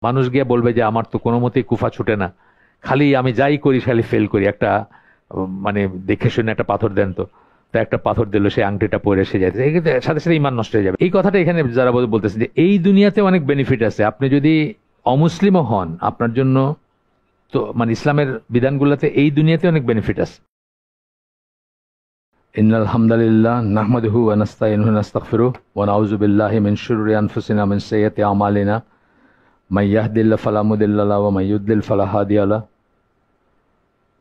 মানুষ গিয়ে বলবে যে আমার তো কোনো মতেই কুফা ছুটে না, খালি আমি যাই করি খালি ফেল করি, একটা মানে দেখে শুনে একটা পাথর দেন তো। তা একটা পাথর দিল, সে আংটিটা পরে সে যাইতে সাথে সাথে ইমান নষ্ট হয়ে যাবে। এই কথাটা এখানে যারা বলতেছে যে এই দুনিয়াতে অনেক বেনিফিট আছে, আপনি যদি অমুসলিমও হন আপনার জন্য তো মানে ইসলামের বিধানগুলোতে এই দুনিয়াতে অনেক বেনিফিট আছে। ইন্নাল হামদালিল্লাহ নাহমাদুহু ওয়া নাস্তাইনুহু ওয়া নাস্তাগফিরুহু ওয়া নাউযু বিল্লাহি মিন শুরুরি আনফুসিনা মিন সাইয়্যাতি আমালিনা মান ইয়াহদিল্লাহু ফালা মুদিল্লা লাহু ওয়া মান ইউদ্লিল ফালা হাদিয়া লাহু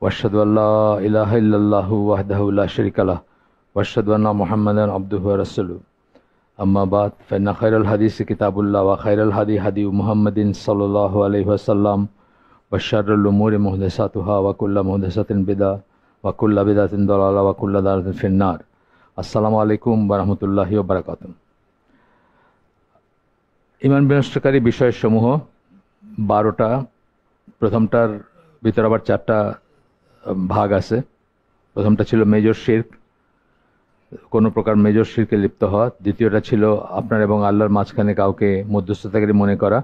ওয়া আশহাদু আল্লা ইলাহা ইল্লাল্লাহু ওয়াহদাহু লা শারীকা লাহু ওয়া আশহাদু আন্না মুহাম্মাদান আবদুহু ওয়া রাসূলুহু আম্মা বাদ ফাইন্না খায়রাল হাদিসি কিতাবুল্লাহ ওয়া খায়রাল হাদি হাদি মুহাম্মাদিন সাল্লাল্লাহু আলাইহি ওয়াসাল্লাম ওয়া শাররুল উমুরি মুহদাসাতুহা ওয়া কুল্লু মুহদাসাতিন বিদআহ ওয়া কুল্লু বিদআতিন দালালাহ ওয়া কুল্লু দালালাতিন ফিন্নার। আসসালামু আলাইকুম ওয়া রাহমাতুল্লাহি ওয়া বারাকাতুহু। ঈমান বিনষ্টকারী বিষয়সমূহ 12টা, প্রথমটার ভিতর আবার 4টা ভাগ আছে। প্রথমটা ছিল মেজর শিরক, কোনো প্রকার মেজর শিরকে লিপ্ত হওয়া। দ্বিতীয়টা ছিল আপনার এবং আল্লাহর মাঝখানে কাউকে মধ্যস্থতাকারী মনে করা।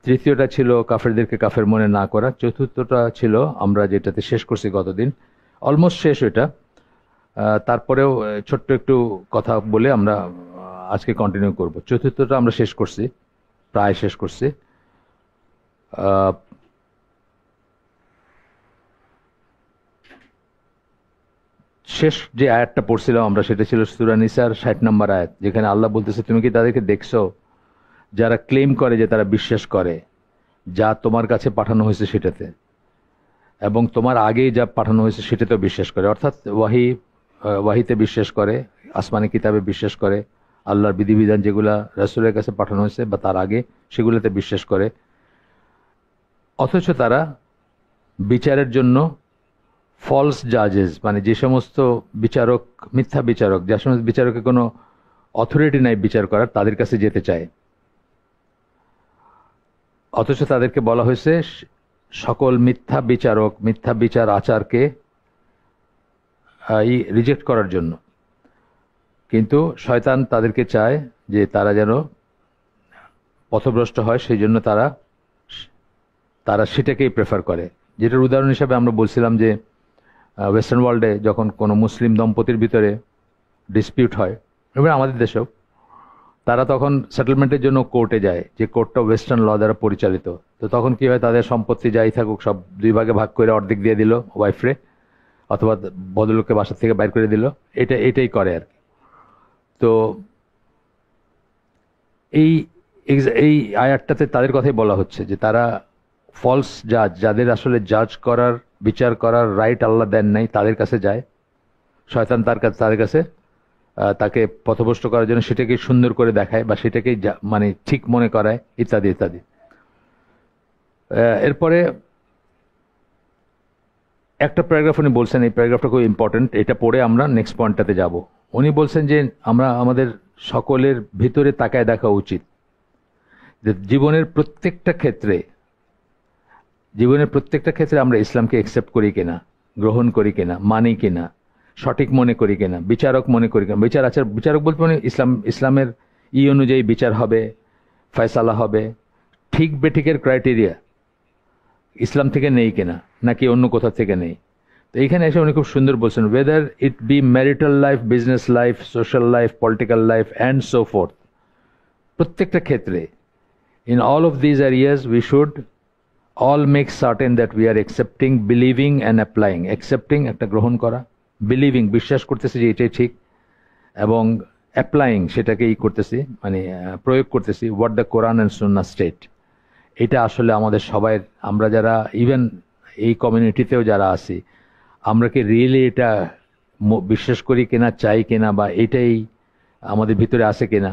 তৃতীয়টা ছিল কাফেরদেরকে কাফের মনে না করা। চতুর্থটা ছিল আমরা যেটাতে শেষ করছি গতদিন, অলমোস্ট শেষ ওইটা। তারপরেও ছোট্ট একটু কথা বলে আমরা আজকে কন্টিনিউ করব। চতুর্থটা আমরা শেষ করছি, প্রায় শেষ করছি। শেষ যে আয়াতটা পড়ছিলাম আমরা সেটা ছিল সূরা নিসার 60 নম্বর আয়াত, যেখানে আল্লাহ বলতেছে তুমি কি তাদেরকে দেখছো যারা ক্লেম করে যে তারা বিশ্বাস করে যা তোমার কাছে পাঠানো হয়েছে সেটাতে, এবং তোমার আগেই যা পাঠানো হয়েছে সেটাতেও বিশ্বাস করে, অর্থাৎ ওয়াহিতে বিশ্বাস করে, আসমানি কিতাবে বিশ্বাস করে, আল্লাহর বিধিবিধান যেগুলা রাসূলের কাছে পাঠানো হয়েছে বা তার আগে সেগুলোতে বিশ্বাস করে, অথচ তারা বিচারের জন্য ফলস জাজেস, মানে যে সমস্ত বিচারক মিথ্যা বিচারক, যে সমস্ত বিচারকের কোনো অথরিটি নাই বিচার করার, তাদের কাছে যেতে চায়। অথচ তাদেরকে বলা হয়েছে সকল মিথ্যা বিচারক, মিথ্যা বিচার আচারকে রিজেক্ট করার জন্য। কিন্তু শয়তান তাদেরকে চায় যে তারা যেন পথভ্রষ্ট হয়, সেই জন্য তারা সেটাকেই প্রেফার করে। যেটার উদাহরণ হিসাবে আমরা বলছিলাম যে ওয়েস্টার্ন ওয়ার্ল্ডে যখন কোনো মুসলিম দম্পতির ভিতরে ডিসপিউট হয়, এবং আমাদের দেশেও, তারা তখন সেটেলমেন্টের জন্য কোর্টে যায়, যে কোর্টটা ওয়েস্টার্ন ল দ্বারা পরিচালিত। তো তখন কি হয়, তাদের সম্পত্তি যাই থাকুক সব 2 ভাগে ভাগ করে অর্ধেক দিয়ে দিল ওয়াইফরে, অথবা ভদ্রলোককে বাসা থেকে বাইর করে দিল, এটাই করে আর কি। তো এই আয়াতটাতে তাদের কথাই বলা হচ্ছে যে তারা ফলস জাজ, যাদের আসলে জাজ করার, বিচার করার রাইট আল্লাহ দেন নাই, তাদের কাছে যায় শয়তান, তাদের কাছে তাকে পথভ্রষ্ট করার জন্য সেটাকে সুন্দর করে দেখায় বা সেটাকেই মানে ঠিক মনে করায়, ইত্যাদি ইত্যাদি। এরপরে একটা প্যারাগ্রাফ উনি বলছেন, এই প্যারাগ্রাফটা খুব ইম্পর্টেন্ট, এটা পড়ে আমরা নেক্সট পয়েন্টটাতে যাব। উনি বলছেন যে আমরা আমাদের সকলের ভিতরে তাকায় দেখা উচিত যে জীবনের প্রত্যেকটা ক্ষেত্রে আমরা ইসলামকে অ্যাকসেপ্ট করি কিনা, গ্রহণ করি কিনা, মানি কিনা, সঠিক মনে করি কিনা, বিচারক মনে করি কিনা। বিচারক বলতে মানে ইসলামের অনুযায়ী বিচার হবে, ফয়সালা হবে, ঠিক বেঠিকের ক্রাইটেরিয়া ইসলাম থেকে নেই কিনা, নাকি অন্য কোথা থেকে নেই। তো এইখানে এসে উনি খুব সুন্দর বলছেন, weather it be marital life, business life, social life, political life and so fourth, প্রত্যেকটা ক্ষেত্রে in all of these areas we should all make certain that we are accepting, believing and applying. Accepting একটা গ্রহণ করা, believing বিশ্বাস করতেছি যে এটাই ঠিক, এবং applying সেটাকেই করতেছি, মানে প্রয়োগ করতেছি, what the Quran and Sunnah state। এটা আসলে আমাদের সবাই, আমরা যারা ইভেন এই কমিউনিটিতেও যারা আছি, আমরা কি রিয়েলি এটা বিশ্বাস করি কিনা, চাই কিনা, বা এটাই আমাদের ভিতরে আছে কিনা,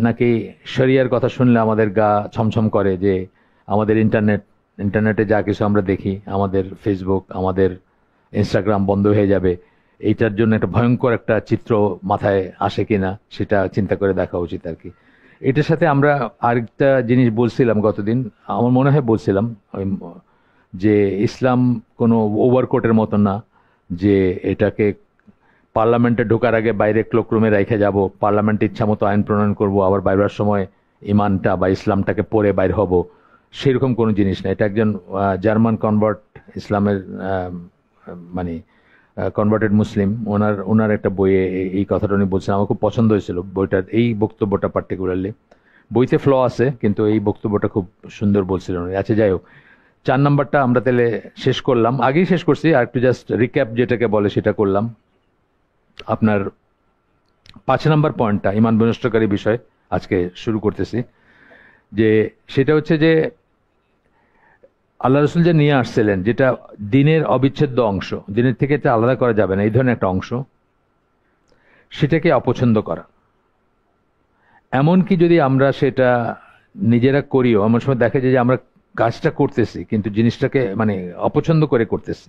নাকি শরিয়ার কথা শুনলে আমাদের গা ছমছম করে, যে আমাদের ইন্টারনেটে যা কিছু আমরা দেখি, আমাদের ফেসবুক, আমাদের ইনস্টাগ্রাম বন্ধ হয়ে যাবে, এইটার জন্য একটা ভয়ঙ্কর একটা চিত্র মাথায় আসে কিনা, সেটা চিন্তা করে দেখা উচিত আর কি। এটার সাথে আমরা আরেকটা জিনিস বলছিলাম গতদিন, আমার মনে হয় বলছিলাম যে ইসলাম কোনো ওভারকোটের মতো না, যে এটাকে পার্লামেন্টে ঢোকার আগে বাইরে ক্লোকরুমে রেখে যাব, পার্লামেন্টে ইচ্ছা মতো আইন প্রণয়ন করব, আবার বাইরের সময় ইমানটা বা ইসলামটাকে পড়ে বাইর হব, সেরকম কোনো জিনিস না। এটা একজন জার্মান কনভার্ট, ইসলামের মানে কনভার্টেড মুসলিম, ওনার একটা বইয়ে এই কথাটা উনি বলছেন। আমার খুব পছন্দ হয়েছিল বইটার এই বক্তব্যটা পার্টিকুলারলি। বইতে ফ্ল আছে, কিন্তু এই বক্তব্যটা খুব সুন্দর বলছিলেন উনি। আচ্ছা, যাই হোক, 4 নাম্বারটা আমরা তাহলে শেষ করলাম, আগেই শেষ করছি, আর একটু জাস্ট রিক্যাপ যেটাকে বলে সেটা করলাম। আপনার 5 নাম্বার পয়েন্টটা ঈমান বিনষ্টকারী বিষয় আজকে শুরু করতেছি, যে সেটা হচ্ছে যে আল্লাহ রসুল যে নিয়ে আসছিলেন, যেটা দিনের অবিচ্ছেদ্য অংশ, দিনের থেকে এটা আলাদা করা যাবে না, এই ধরনের একটা অংশ, সেটাকে অপছন্দ করা। এমনকি যদি আমরা সেটা নিজেরা করিও, এমন সময় দেখা যায় যে আমরা কাজটা করতেছি কিন্তু জিনিসটাকে মানে অপছন্দ করে করতেছি,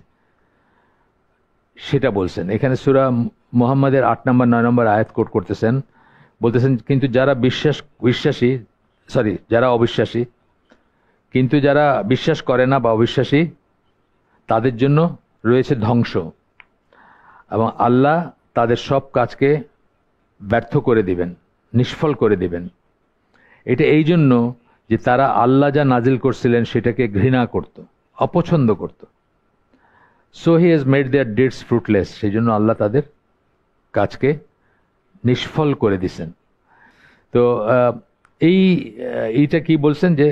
সেটা বলছেন এখানে। সূরা মুহাম্মাদের 8 নম্বর 9 নম্বর আয়াত কোট করতেছেন, বলতেছেন কিন্তু যারা অবিশ্বাসী, কিন্তু যারা বিশ্বাস করে না বা অবিশ্বাসী, তাদের জন্য রয়েছে ধ্বংস, এবং আল্লাহ তাদের সব কাজকে ব্যর্থ করে দিবেন, নিষ্ফল করে দিবেন। এটা এই জন্য যে তারা আল্লাহ যা নাজিল করছিলেন সেটাকে ঘৃণা করত, অপছন্দ করত। So he has made their deeds fruitless, সেই জন্য আল্লাহ তাদের কাজকে নিষ্ফল করে দিছেন। তো এইটা কি বলছেন, যে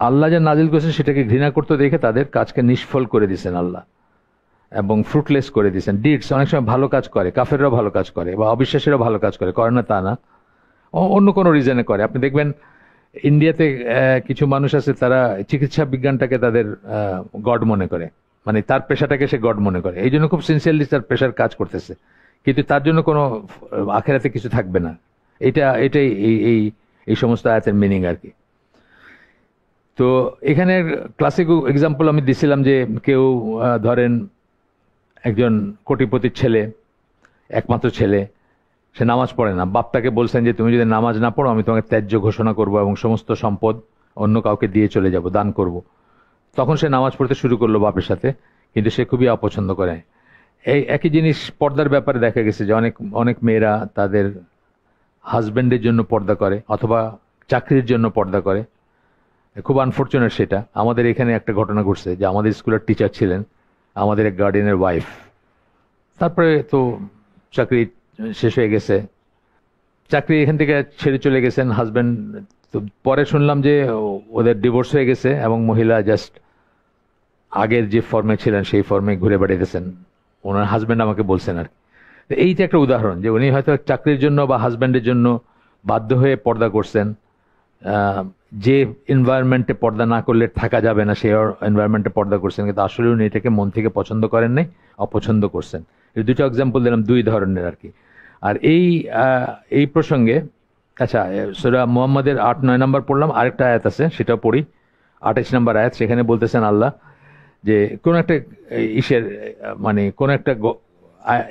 আল্লাহ যা নাজিল করেছেন সেটাকে ঘৃণা করতে দেখে তাদের কাজকে নিষ্ফল করে দিছেন আল্লাহ, এবং ফ্রুটলেস করে দিছেন। ডিডস অনেক সময় ভালো কাজ করে, কাফেররাও ভালো কাজ করে বা অবিশ্বাসীরাও ভালো কাজ করে না তা না, অন্য কোনো রিজনে করে। আপনি দেখবেন ইন্ডিয়াতে কিছু মানুষ আছে, তারা চিকিৎসা বিজ্ঞানটাকে তাদের গড মনে করে, মানে তার পেশাটাকে সে গড মনে করে, এই জন্য খুব সিনসিয়ারলি তার পেশার কাজ করতেছে, কিন্তু তার জন্য কোনো আখেরাতে কিছু থাকবে না। এটাই এই সমস্ত আয়াতের মিনিং আর কি। তো এখানে ক্লাসিক এক্সাম্পল আমি দিছিলাম, যে কেউ ধরেন একজন কোটিপতির ছেলে, একমাত্র ছেলে, সে নামাজ পড়ে না। বাপ তাকে বলছেন যে তুমি যদি নামাজ না পড়ো আমি তোমাকে ত্যায্য ঘোষণা করব এবং সমস্ত সম্পদ অন্য কাউকে দিয়ে চলে যাব, দান করব। তখন সে নামাজ পড়তে শুরু করলো বাপের সাথে, কিন্তু সে খুবই অপছন্দ করে। এই একই জিনিস পর্দার ব্যাপারে দেখা গেছে, যে অনেক অনেক মেয়েরা তাদের হাজব্যান্ডের জন্য পর্দা করে অথবা চাকরির জন্য পর্দা করে। খুব আনফর্চুনেট সেটা। আমাদের এখানে একটা ঘটনা ঘটছে, যে আমাদের স্কুলের টিচার ছিলেন আমাদের এক গার্ডিয়ানের ওয়াইফ, তারপরে তো চাকরি শেষ হয়ে গেছে, চাকরি এখান থেকে ছেড়ে চলে গেছেন হাজব্যান্ড। তো পরে শুনলাম যে ওদের ডিভোর্স হয়ে গেছে এবং মহিলা জাস্ট আগের যে ফর্মে ছিলেন সেই ফর্মে ঘুরে বেড়াইতেছেন, ওনার হাজব্যান্ড আমাকে বলছেন আর কি। এইটা একটা উদাহরণ, যে উনি হয়তো চাকরির জন্য বা হাজব্যান্ডের জন্য বাধ্য হয়ে পর্দা করছেন। যে এনভায়রনমেন্টে পর্দা না করলে থাকা যাবে না, সেই এনভায়রনমেন্টে পর্দা করছেন, কিন্তু আসলে উনি এটাকে মন থেকে পছন্দ করেন নাই, অপছন্দ করছেন। এই দুটো এক্সাম্পল দিলাম, দুই ধরনের আর কি। আর এই প্রসঙ্গে আচ্ছা, সূরা মুহাম্মাদের 8-9 নম্বর পড়লাম, আরেকটা আয়াত আছে সেটাও পড়ি, 28 নম্বর আয়াত। সেখানে বলতেছেন আল্লাহ যে কোন একটা মানে কোন একটা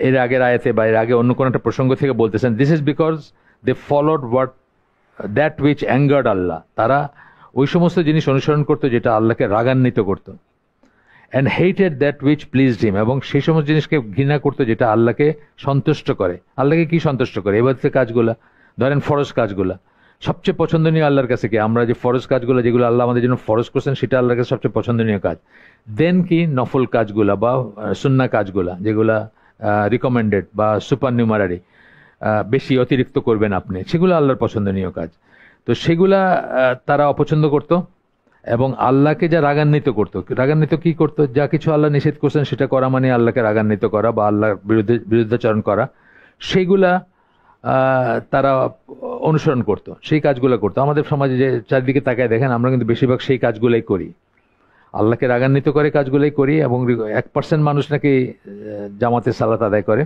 এর আগের আয়াতে বা এর আগে অন্য কোন একটা প্রসঙ্গ থেকে বলতেছেন, this is because they followed that which angered Allah. তারা ওই সমস্ত জিনিস অনুসরণ করতো যেটা আল্লাহকে রাগান্বিত করতো, and hated that which pleased him, এবং সেই সমস্ত জিনিসকে ঘৃণা করতো যেটা আল্লাহকে সন্তুষ্ট করে। আল্লাহকে কি সন্তুষ্ট করে? এবাদতের কাজগুলা, ধরেন ফরজ কাজগুলা সবচেয়ে পছন্দনীয় আল্লাহর কাছে কি? আমরা যে ফরজ কাজগুলো যেগুলো আল্লাহ আমাদের জন্য ফরজ করছেন সেটা আল্লাহর কাছে সবচেয়ে পছন্দনীয় কাজ। দেন কি নফল কাজগুলা বা সুন্নাহ কাজগুলা, যেগুলা রিকমেন্ডেড বা সুপার নিউমারারি, বেশি অতিরিক্ত করবেন আপনি, সেগুলো আল্লাহর পছন্দনীয় কাজ। তো সেগুলা তারা অপছন্দ করত, এবং আল্লাহকে যা রাগান্বিত করতো, রাগান্বিত কি করতো? যা কিছু আল্লাহ নিষেধ করছেন সেটা করা মানে আল্লাহকে রাগান্বিত করা বা আল্লাহর বিরুদ্ধাচরণ করা, সেইগুলা তারা অনুসরণ করত, সেই কাজগুলো করতো। আমাদের সমাজে যে চারিদিকে তাকায় দেখেন, আমরা কিন্তু বেশিরভাগ সেই কাজগুলোই করি, আল্লাহকে রাগান্বিত করে কাজগুলোই করি। এবং 1% মানুষ নাকি জামাতে সালাত আদায় করে,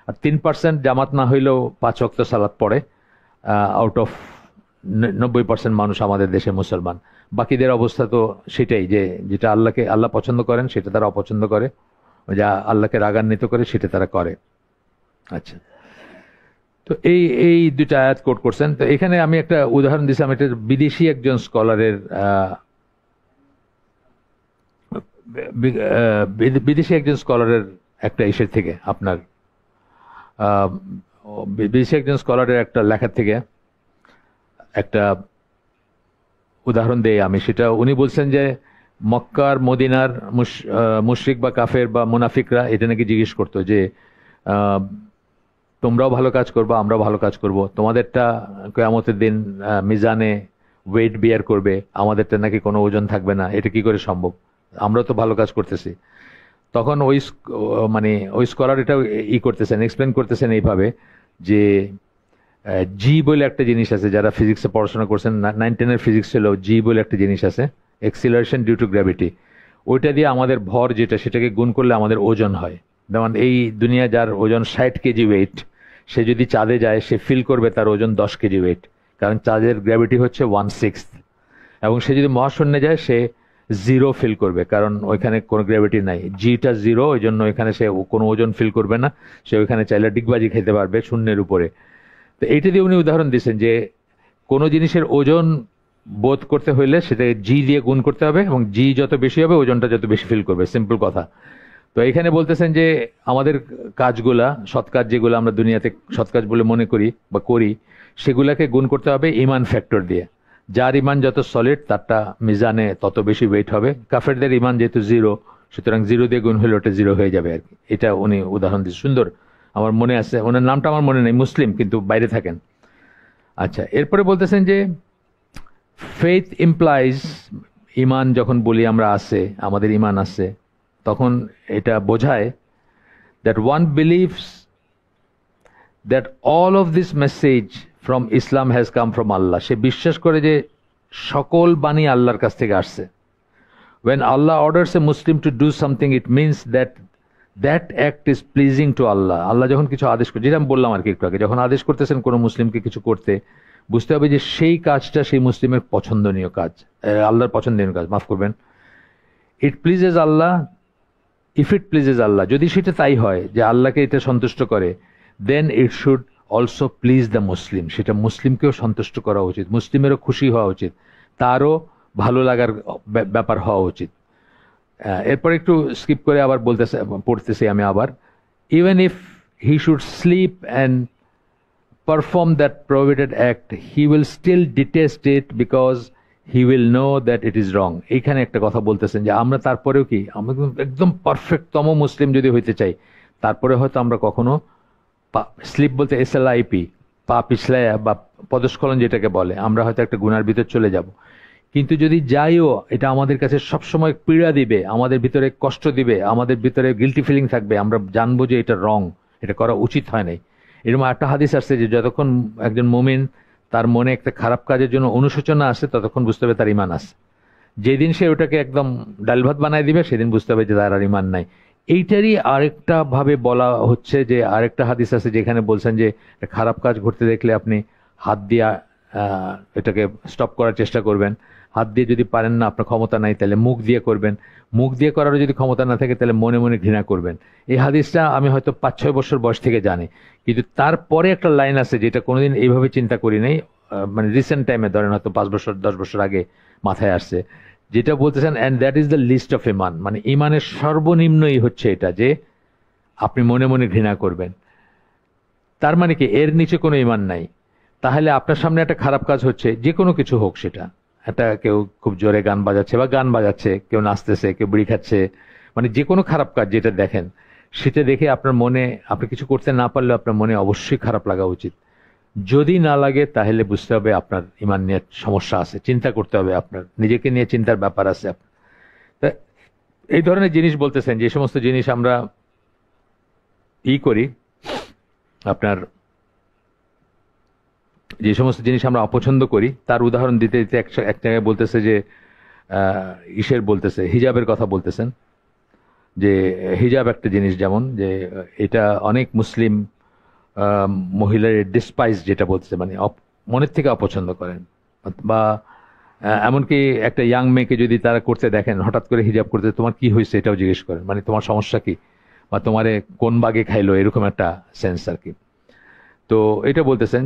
আর 3% জামাত না হইলেও 5 ওয়াক্ত সালাত পড়ে আউট অফ 90% মানুষ আমাদের দেশে মুসলমান। বাকিদের অবস্থা তো সেটাই, যে যেটা আল্লাহ পছন্দ করেন সেটা তারা অপছন্দ করে, যা আল্লাহকে রাগান্বিত করে সেটা তারা করে। আচ্ছা, তো এই দুইটা আয়াত কোট করছেন। তো এখানে আমি একটা উদাহরণ দিয়েছিলাম, এটা বিদেশি একজন স্কলারের একটা ইসের থেকে, আপনার বিদেশি একজন স্কলারের একটা লেখার থেকে একটা উদাহরণ দেই আমি, সেটা উনি বলছেন যে মক্কার মদিনার মুশরিক বা কাফের বা মুনাফিকরা এটা নাকি জিজ্ঞেস করতো যে আহ, তোমরাও ভালো কাজ করবে, আমরাও ভালো কাজ করব, তোমাদেরটা কিয়ামতের দিন মিজানে ওয়েট বিয়ার করবে, আমাদেরটা নাকি কোনো ওজন থাকবে না, এটা কি করে সম্ভব, আমরা তো ভালো কাজ করতেছি। তখন মানে ওই স্কলার এটা করতেছেন, এক্সপ্লেন করতেছেন এইভাবে যে জি বলে একটা জিনিস আছে, যারা ফিজিক্সে পড়াশোনা করছেন, 9-10-এর ফিজিক্স ছিল, জি বলে একটা জিনিস আছে, এক্সিলারেশন ডিউ টু গ্র্যাভিটি। ওইটা দিয়ে আমাদের ভর যেটা, সেটাকে গুণ করলে আমাদের ওজন হয়। যেমন এই দুনিয়া যার ওজন 60 কেজি ওয়েট, সে যদি চাঁদে যায় সে ফিল করবে তার ওজন 10 কেজি ওয়েট, কারণ চাঁদের গ্র্যাভিটি হচ্ছে 1/6। এবং সে যদি মহাশূন্যে যায় সে জিরো ফিল করবে, কারণ ওইখানে কোনো গ্র্যাভিটি নাই, জিটা জিরো, ওই জন্য ওইখানে সে কোনো ওজন ফিল করবে না, সে ওইখানে চাইলে ডিগবাজি খেতে পারবে শূন্যের উপরে। তো এইটা দিয়ে উনি উদাহরণ দিচ্ছেন যে কোনো জিনিসের ওজন বোধ করতে হইলে সেটাকে জি দিয়ে গুণ করতে হবে, এবং জি যত বেশি হবে ওজনটা যত বেশি ফিল করবে, সিম্পল কথা। তো এখানে বলতেছেন যে আমাদের কাজগুলা, সৎ কাজ যেগুলো আমরা দুনিয়াতে সৎ কাজ বলে মনে করি বা করি, সেগুলাকে গুণ করতে হবে ইমান ফ্যাক্টর দিয়ে। যার ইমান যত সলিড তারটা মিজানে তত বেশি ওয়েট হবে। কাফেরদের ইমান যেহেতু জিরো, সুতরাং জিরো দিয়ে গুণ হলে ওটা জিরো হয়ে যাবে আর কি। এটা উনি উদাহরণ দিয়ে সুন্দর, আমার মনে আছে, ওনার নামটা আমার মনে নেই, মুসলিম কিন্তু বাইরে থাকেন। আচ্ছা, এরপরে বলতেছেন যে ফেথ ইমপ্লাইজ, ইমান যখন বলি আমরা আছে, আমাদের ইমান আছে, তখন এটা বোঝায় that one believes that all of this message from Islam has come from Allah. সে বিশ্বাস করে যে সকল বাণী আল্লাহর কাছ থেকে আসছে। When Allah orders a Muslim to do something, it means that that act is pleasing to Allah. আল্লাহ যখন কিছু আদেশ করে, যেটা আমি বললাম আর কি একটু আগে, যখন আদেশ করতেছেন কোনো মুসলিমকে কিছু করতে, বুঝতে হবে যে সেই কাজটা সেই মুসলিমের পছন্দনীয় কাজ, আল্লাহর পছন্দনীয় কাজ, মাফ করবেন। It pleases Allah, if it pleases Allah, যদি সেটা তাই হয় যে আল্লাহকে এটা সন্তুষ্ট করে, then it should also please the Muslim, সেটা মুসলিমকেও সন্তুষ্ট করা উচিত, মুসলিমেরও খুশি হওয়া উচিত, তারও ভালো লাগার ব্যাপার হওয়া উচিত। এরপর একটু স্কিপ করে আবার পড়তেছি আমি আবার, even if he should sleep and perform that prohibited act, he will still detest it because he will know that it is wrong. এইখানে একটা কথা বলতেছেন যে আমরা তারপরেও কি, আমরা একদম পারফেক্টতম মুসলিম যদি হইতে চাই, তারপরে হয়তো আমরা কখনো স্লিপ বলতে SLIP, পা পিছলায়া বা পদস্খলন যেটাকে বলে, আমরা হয়তো একটা গুনার ভিতর চলে যাব। কিন্তু যদি যাইও, এটা আমাদের কাছে সবসময় পীড়া দিবে, আমাদের ভিতরে কষ্ট দিবে, আমাদের ভিতরে গিল্টি ফিলিং থাকবে, আমরা জানবো যে এটা রং, এটা করা উচিত হয় নাই। এরকম একটা হাদিস আসছে যে যতক্ষণ একজন মুমিন তার মনে একটা খারাপ কাজের জন্য অনুশোচনা আসে, ততক্ষণ বুঝতে হবে তার ইমান আছে। যেদিন সে ওটাকে একদম ডাল ভাত বানায় দিবে, সেদিন বুঝতে হবে যে তার আর ইমান নাই। এইটারই আরেকটা ভাবে বলা হচ্ছে যে আরেকটা হাদিস আছে যেখানে বলছেন যে খারাপ কাজ ঘটতে দেখলে আপনি হাত দিয়ে এটাকে স্টপ করার চেষ্টা করবেন, হাত দিয়ে যদি পারেন না, আপনার ক্ষমতা নাই, তাহলে মুখ দিয়ে করবেন, মুখ দিয়ে করারও যদি ক্ষমতা না থাকে তাহলে মনে মনে ঘৃণা করবেন। এই হাদিসটা আমি হয়তো 5-6 বছর বয়স থেকে জানি, কিন্তু তারপরে একটা লাইন আছে যেটা কোনোদিন এইভাবে চিন্তা করি নাই, মানে রিসেন্ট টাইমে, ধরেন হয়তো 5 বছর 10 বছর আগে মাথায় আসছে, যেটা বলতেছেন and that is the least of ইমান, মানে ইমানের সর্বনিম্নই হচ্ছে এটা যে আপনি মনে মনে ঘৃণা করবেন। তার মানে কি এর নিচে কোনো ইমান নাই? তাহলে আপনার সামনে একটা খারাপ কাজ হচ্ছে, যে কোনো কিছু হোক, সেটা একটা কেউ খুব জোরে গান বাজাচ্ছে বা গান বাজাচ্ছে, কেউ নাচতেছে, কেউ বিড়ি খাচ্ছে, মানে যে কোনো খারাপ কাজ যেটা দেখেন, সেটা দেখে আপনার মনে, আপনি কিছু করতে না পারলেও আপনার মনে অবশ্যই খারাপ লাগা উচিত। যদি না লাগে তাহলে বুঝতে হবে আপনার ইমান নিয়ে সমস্যা আছে, চিন্তা করতে হবে, আপনার নিজেকে নিয়ে চিন্তার ব্যাপার আছে। তা এই ধরনের জিনিস বলতেছেন, যে সমস্ত জিনিস আমরা করি, আপনার যে সমস্ত জিনিস আমরা অপছন্দ করি, তার উদাহরণ দিতে দিতে এক জায়গায় বলতেছে যে বলতেছে হিজাবের কথা বলতেছেন, যে হিজাব একটা জিনিস, যেমন যে এটা অনেক মুসলিম মহিলার ডিসপাইস, যেটা বলতেছে মানে মনের থেকে অপছন্দ করেন, বা এমনকি একটা ইয়াং মেয়েকে যদি তারা করতে দেখেন, হঠাৎ করে হিজাব করতে, তোমার কি হয়েছে এটাও জিজ্ঞেস করেন, মানে তোমার সমস্যা কি, বা তোমারে কোন বাগে খাইলো, এরকম একটা সেন্স আর কি। তো এটা বলতেছেন।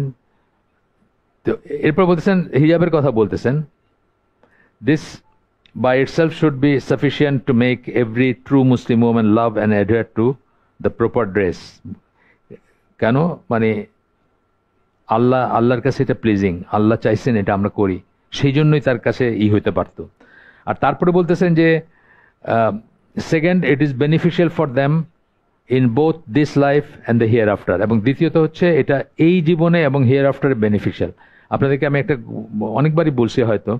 তো এরপর বলতেছেন, হিজাবের কথা বলতেছেন, this by itself should be sufficient to make every true Muslim woman love and adhere to the proper dress. কেন? মানে আল্লাহর কাছে এটা প্লিজিং, আল্লাহ চাইছেন এটা আমরা করি, সেই জন্যই তার কাছে হইতে পারতো। আর তারপরে বলতেছেন যে second, it is beneficial for them in both this life and the here after, এবং দ্বিতীয়ত হচ্ছে এটা এই জীবনে এবং হিয়ার আফটারে বেনিফিশিয়াল। আপনাদেরকে আমি একটা অনেকবারই বলছি হয়তো,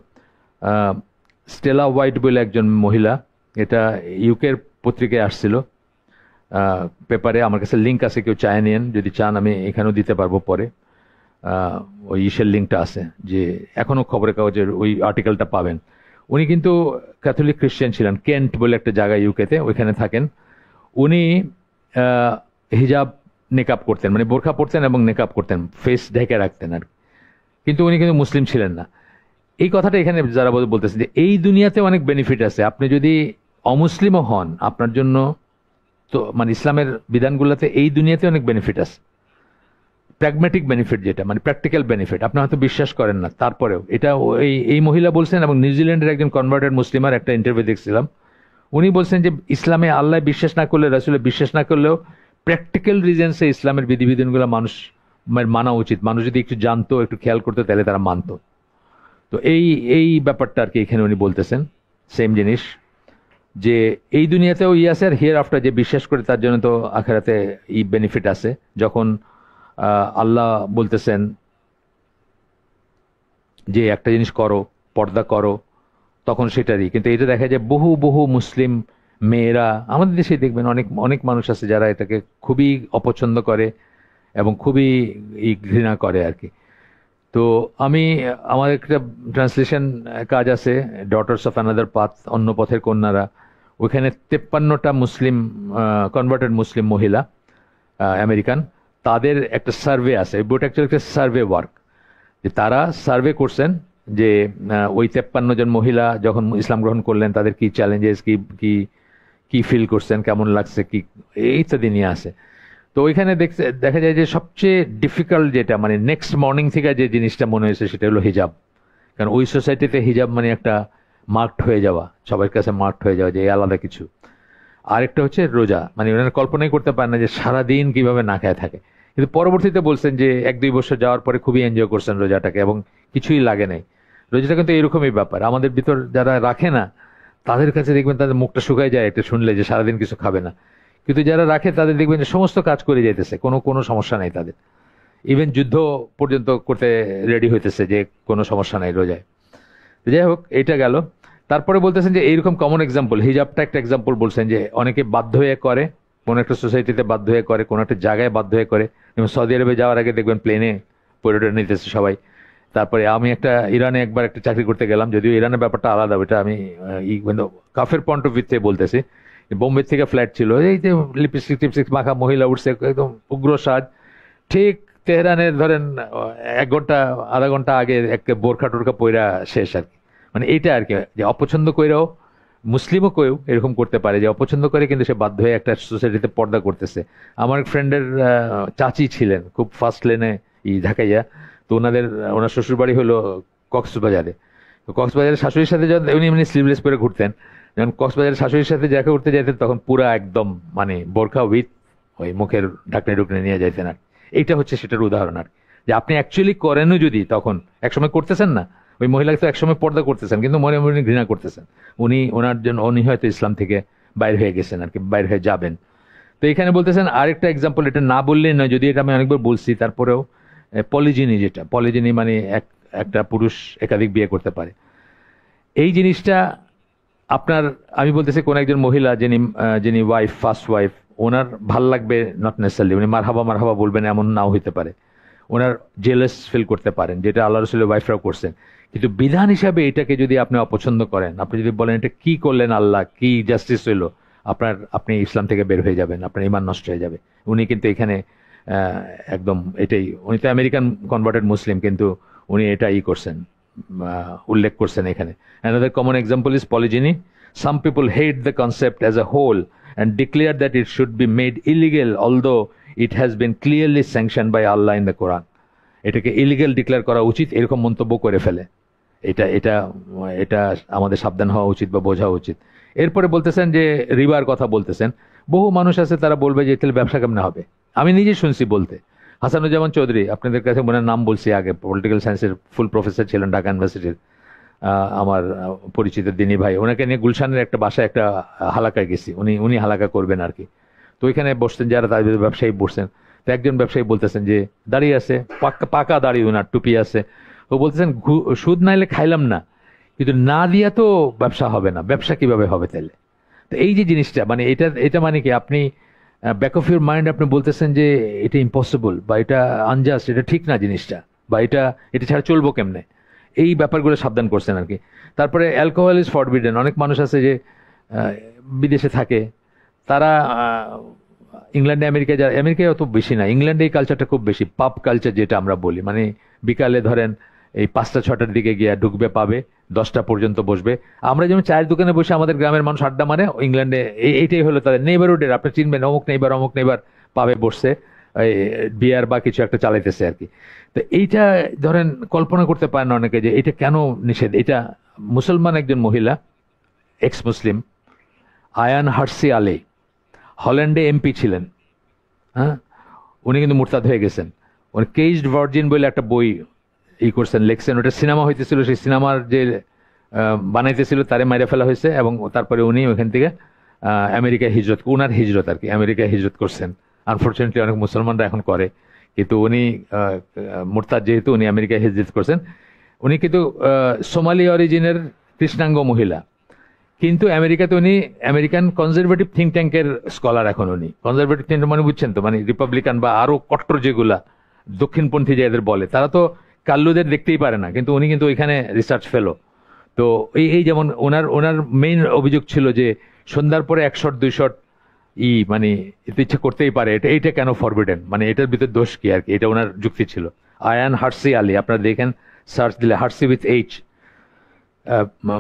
স্টেলা হোয়াইট বলে একজন মহিলা, এটা ইউকের পত্রিকায় আসছিল পেপারে, আমার কাছে লিঙ্ক আছে, কেউ চায় নিয়েন, যদি চান আমি এখানেও দিতে পারবো পরে, ওই ইসের লিঙ্কটা আছে, যে এখনও খবরের কাগজের ওই আর্টিকেলটা পাবেন। উনি কিন্তু ক্যাথলিক খ্রিস্টান ছিলেন, কেন্ট বলে একটা জায়গা ইউকেতে, ওইখানে থাকেন। উনি হিজাব নেকাব করতেন, মানে বোরখা পরতেন এবং নেকাব করতেন, ফেস ঢেকে রাখতেন আর, কিন্তু উনি কিন্তু মুসলিম ছিলেন না। এই কথাটা এখানে যারা বলতেছে যে এই দুনিয়াতে অনেক বেনিফিট আছে, আপনি যদি অমুসলিমও হন আপনার জন্য, তো মানে ইসলামের বিধানগুলোতে এই দুনিয়াতে অনেক বেনিফিট আছে, প্র্যাগম্যাটিক বেনিফিট, যেটা মানে প্র্যাকটিক্যাল বেনিফিট, আপনি হয়তো বিশ্বাস করেন না, তারপরেও এটা এই মহিলা বলছেন। এবং নিউজিল্যান্ডের একজন কনভার্টেড মুসলিমার একটা ইন্টারভিউ দেখছিলাম, উনি বলছেন যে ইসলামে আল্লাহ বিশ্বাস না করলে, রাসূলে বিশ্বাস না করলেও প্র্যাকটিক্যাল রিজনসে ইসলামের বিধিবিধানগুলো মানুষ মানা উচিত। মানুষ যদি একটু জানতো, একটু খেয়াল করতো, তাহলে তারা মানতো। তো এই ব্যাপারটা আর কি এখানে উনি বলতেছেন, সেম জিনিস, যে এই দুনিয়াতেও আছে আর হিয়ার আফটার যে বিশ্বাস করে তার জন্য তো আখেরাতে বেনিফিট আছে। যখন আল্লাহ বলতেছেন যে একটা জিনিস করো, পর্দা করো, তখন সেটারই, কিন্তু এটা দেখা যায় বহু বহু মুসলিম মেয়েরা, আমাদের দেশে দেখবেন অনেক অনেক মানুষ আছে যারা এটাকে খুবই অপছন্দ করে এবং খুবই ঘৃণা করে আর কি। তো আমার একটা ট্রান্সলেশন কাজ আছে, ডটার্স অফ অ্যানাদার পাথ, অন্য পথের কন্যারা, ওইখানে 53টা মুসলিম কনভার্টেড মুসলিম মহিলা আমেরিকান, তাদের একটা সার্ভে আছে, বইটা অ্যাকচুয়ালি একটা সার্ভে ওয়ার্ক, যে তারা সার্ভে করছেন যে ওই 53 জন মহিলা যখন ইসলাম গ্রহণ করলেন তাদের কি চ্যালেঞ্জেস, কি কি কি ফিল করছেন, কেমন লাগছে, কি ইত্যাদি নিয়ে আসে। তো ওইখানে দেখা যায় যে সবচেয়ে ডিফিকাল্ট যেটা, মানে নেক্সট মর্নিং থেকে যে জিনিসটা মনে হয়েছে সেটা হলো হিজাব। কারণ ওই সোসাইটিতে হিজাব মানে একটা মার্কড হয়ে যাওয়া, সবার কাছে মার্কড হয়ে যাওয়া, যে আলাদা কিছু। আরেকটা হচ্ছে রোজা, মানে ওনারা কল্পনাই করতে পারে না যে সারাদিন কিভাবে না খায় থাকে। কিন্তু পরবর্তীতে বলছেন যে 1-2 বছর যাওয়ার পরে খুবই এনজয় করছেন রোজাটাকে এবং কিছুই লাগে নাই। রোজাটা কিন্তু এরকমই ব্যাপার, আমাদের ভিতর যারা রাখে না তাদের কাছে দেখবেন তাদের মুখটা শুকায় যায় এটা শুনলে, যে সারাদিন কিছু খাবে না। কিন্তু যারা রাখে তাদের দেখবেন যে সমস্ত কাজ করে যাইতেছে, কোনো সমস্যা নাই তাদের, ইভেন যুদ্ধ পর্যন্ত করতে রেডি হইতেছে, যে কোনো সমস্যা নাই রোজায়। যাই হোক, এটা গেল। তারপরে বলতেছেন যে এইরকম কমন এক্সাম্পল, হিজাবটা একটা এক্সাম্পল বলছেন, যে অনেকে বাধ্য হয়ে করে, কোনো একটা সোসাইটিতে বাধ্য হয়ে করে, কোনো একটা জায়গায় বাধ্য হয়ে করে, যেমন সৌদি আরবে যাওয়ার আগে দেখবেন প্লেনে পরিটে নিতেছে সবাই। তারপরে আমি ইরানে একবার একটা চাকরি করতে গেলাম, যদিও ইরানের ব্যাপারটা আলাদা, ওইটা আমি কাফের পয়েন্ট অফ ভিউ থেকে বলতেছি। বোম্বে থেকে ফ্ল্যাট ছিল, এই যে লিপস্টিক টিপস্টিক মাখা মহিলা উঠছে, একদম উগ্র সাজ, ঠিক তেহরানের ধরেন 1 ঘন্টা আধা ঘন্টা আগে একটা বোরখা টোরখা পইরা শেষ আর কি। মানে এইটা আর কি, যে অপছন্দ করেও মুসলিমও কেউ এরকম করতে পারে, যে অপছন্দ করে কিন্তু সে বাধ্য হয়ে একটা সোসাইটিতে পর্দা করতেছে। আমার ফ্রেন্ডের চাচি ছিলেন খুব ফার্স্ট লেনে ঢাকাইয়া, তো ওনার শ্বশুর বাড়ি হলো কক্সবাজারে। তো কক্সবাজারের শাশুড়ির সাথে যখন উনি এমনি স্লিভলেস পরে ঘুরতেন, যখন কক্সবাজারের শাশুড়ির সাথে দেখা করতে যাইতেন তখন পুরা একদম মানে বোরখা উইথ ওই মুখের ঢাকনে ঢুকনে নিয়ে যাইতেন আর। এইটা হচ্ছে সেটার উদাহরণ আর, যে আপনি অ্যাকচুয়ালি করেনও যদি, তখন একসময় করতেছেন না, ওই মহিলাকে তো একসময় পর্দা করতেছেন কিন্তু মনে মনে ঘৃণা করতেছেন, ওনার জন্য উনি হয়তো ইসলাম থেকে বাইর হয়ে গেছেন আর কি, বাইর হয়ে যাবেন। তো এখানে বলতেছেন আরেকটা এক্সাম্পল, এটা না বললেই নয়, যদি এটা আমি অনেকবার বলছি তারপরেও, পলিজিনি, যেটা পলিজিনি মানে একটা পুরুষ একাধিক বিয়ে করতে পারে। এই জিনিসটা আমি বলতেছি কোন একজন মহিলা যিনি ওয়াইফ, ফার্স্ট ওয়াইফ, ওনার ভাল লাগবে নট নেসেসারলি, উনি মারহাবা বলবেন এমন নাও হইতে পারে, ওনার জেলাস ফিল করতে পারেন, যেটা আল্লাহ রসুলের ওয়াইফরাও করছেন। কিন্তু বিধান হিসাবে এটাকে যদি আপনি অপছন্দ করেন, আপনি যদি বলেন এটা কি করলেন আল্লাহ, কি জাস্টিস হইলো, আপনি ইসলাম থেকে বের হয়ে যাবেন, আপনার ইমান নষ্ট হয়ে যাবে। উনি কিন্তু এখানে একদম উনি তো আমেরিকান কনভার্টেড মুসলিম, কিন্তু উনি এটা করছেন, উল্লেখ করছেন এখানে। Another common example is polygyny. Some people hate the concept as a whole and declare that it should be made illegal, although it has been clearly sanctioned by Allah in the Quran. এটাকে illegal declare করা উচিত, এরকম মন্তব্য করে ফেলে। এটা আমাদের সাবধান হওয়া উচিত বা বোঝা উচিত। এরপরে বলতেছেন যে রিবার কথা বলতেছেন, বহু মানুষ আছে তারা বলবে যে তাহলে ব্যবসা কেমনে হবে। আমি নিজে শুনছি বলতে, হাসানুজ্জামান চৌধুরী, আপনাদের কাছে মনে নাম বলছি আগে, পলিটিক্যাল সায়েন্সের ফুল প্রফেসর ছিলেন ঢাকা ইউনিভার্সিটির, আমার পরিচিত দিনী ভাই, ওনাকে নিয়ে গুলশানের একটা বাসায় একটা হালাকায় গেছি, উনি হালাকা করবেন আর কি। তো ওইখানে বসতেন যারা তাদের ব্যবসায়ী বসছেন, তো একজন ব্যবসায়ী বলতেছেন যে দাঁড়িয়ে আছে, পাকা পাকা দাঁড়িয়ে, ওনার টুপি আছে, ও বলতেছেন সুদ নাইলে খাইলাম না, কিন্তু না দিয়া তো ব্যবসা হবে না, ব্যবসা কিভাবে হবে তাহলে? তো এই যে জিনিসটা, মানে এটা এটা মানে কি, আপনি ব্যাক অফ ইউর মাইন্ড আপনি বলতেছেন যে এটা ইম্পসিবল বা এটা আনজাস্ট, এটা ঠিক না জিনিসটা, বা এটা এটা ছাড়া চলবো কেমনে, এই ব্যাপারগুলো সাবধান করছেন আর কি। তারপরে অ্যালকোহল ইজ ফরবিডেন। অনেক মানুষ আছে যে বিদেশে থাকে, তারা ইংল্যান্ডে আমেরিকায়, যারা আমেরিকায় অত বেশি না, ইংল্যান্ডে এই কালচারটা খুব বেশি, পাব কালচার যেটা আমরা বলি, মানে বিকালে ধরেন এই 5টা 6টার দিকে গিয়ে ঢুকবে পাবে, 10টা পর্যন্ত বসবে। আমরা যেমন চায়ের দোকানে বসে আমাদের গ্রামের মানুষ আড্ডা মারে, ইংল্যান্ডে এইটাই হলো তাদের নেইবারহুডের, আপনি চিনবেন অমুক নেইবার পাবে বসছে, বিয়ার বা কিছু একটা চালাইতেছে আর কি। তো এইটা ধরেন কল্পনা করতে পারেন অনেকে যে এটা কেন নিষেধ। এটা মুসলমান একজন মহিলা, এক্স মুসলিম, আয়ান হার্সি আলী, হল্যান্ডে এমপি ছিলেন, হ্যাঁ, উনি কিন্তু মুরতাদ হয়ে গেছেন। উনি কেজড ভার্জিন বলে একটা বই করছেন, লিখছেন, ওটা সিনেমা হইতেছিল, সেই সিনেমার যে বানাইতেছিল তারে মাইরে ফেলা হয়েছে, এবং তারপরে উনি ওইখান থেকে আমেরিকায় হিজরত, উনার হিজরত আর কি, আমেরিকায় হিজরত করছেন। আনফর্চুনেটলি অনেক মুসলমানরা এখন করে, কিন্তু উনি মুরতাদ যেহেতু, উনি আমেরিকায় হিজরত করছেন। উনি কিন্তু সোমালি অরিজিনের কৃষ্ণাঙ্গ মহিলা, কিন্তু আমেরিকাতে উনি আমেরিকান কনজারভেটিভ থিঙ্ক ট্যাঙ্কের স্কলার। এখন উনি কনজারভেটিভ থিঙ্ক মানে বুঝছেন তো, মানে রিপাবলিকান বা আরো কট্টর যেগুলা দক্ষিণপন্থী যে এদের বলে, তারা তো কাল্লুদের দেখতেই পারে না, কিন্তু উনি কিন্তু ওইখানে রিসার্চ ফেলো। তো এই যেমন ওনার ওনার মেইন অভিযোগ ছিল যে সন্ধ্যার পরে 1 শট 2 শট মানে এতে ইচ্ছে করতেই পারে, এইটা কেন ফরবিডেন, মানে এটার ভিতরে দোষ কি আর কি, এটা ওনার যুক্তি ছিল। আয়ান হার্সি আলী, আপনারা দেখেন, সার্চ দিলে হার্সি উইথ এইচ,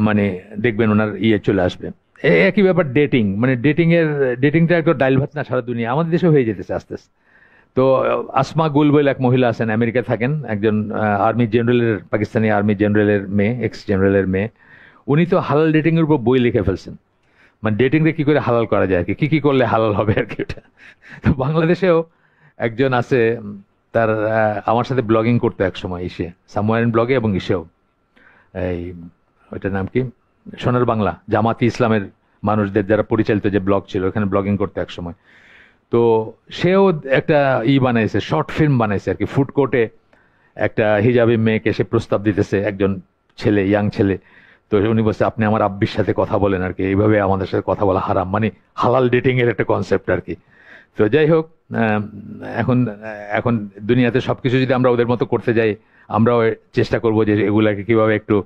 মানে দেখবেন ওনার চলে আসবে। একই ব্যাপার ডেটিং, মানে ডেটিংটা একটা ডাইল ভাত না সারা দুনিয়া, আমাদের দেশে হয়ে যেতেছে আস্তে আস্তে। তো আসমা গুল বলে এক মহিলা আছেন, আমেরিকায় থাকেন, একজন আর্মি জেনারেলের, পাকিস্তানি আর্মি জেনারেলের মেয়ে, এক্স জেনারেলের মেয়ে। উনি তো হালাল ডেটিং এর উপর বই লিখে ফেলছেন, মানে ডেটিংটা কি করে হালাল করা যায় আর কি, কি করলে হালাল হবে আর কি ওটা। তো বাংলাদেশেও একজন আছে, তার আমার সাথে ব্লগিং করতো এক সময়, সামওয়ার ব্লগে এবং ইসেও, এই ওইটার নাম কি, সোনার বাংলা, জামাতি ইসলামের মানুষদের যারা পরিচালিত যে ব্লগ ছিল, ওখানে ব্লগিং করতে এক সময়। তো সেও একটা বানাইছে, শর্ট ফিল্ম বানাইছে আর কি, ফুড কোর্টে একটা হিজাবি মেয়েকে সে প্রস্তাব দিতেছে, একজন ছেলে, ইয়াং ছেলে। তো উনি বলছে আপনি আমার আব্বির সাথে কথা বলেন আর কি, এইভাবে আমাদের সাথে কথা বলা হারাম, মানে হালাল ডেটিং এর একটা কনসেপ্ট আর কি। তো যাই হোক, এখন এখন দুনিয়াতে সবকিছু যদি আমরা ওদের মতো করতে যাই, আমরাও চেষ্টা করবো যে এগুলাকে কিভাবে একটু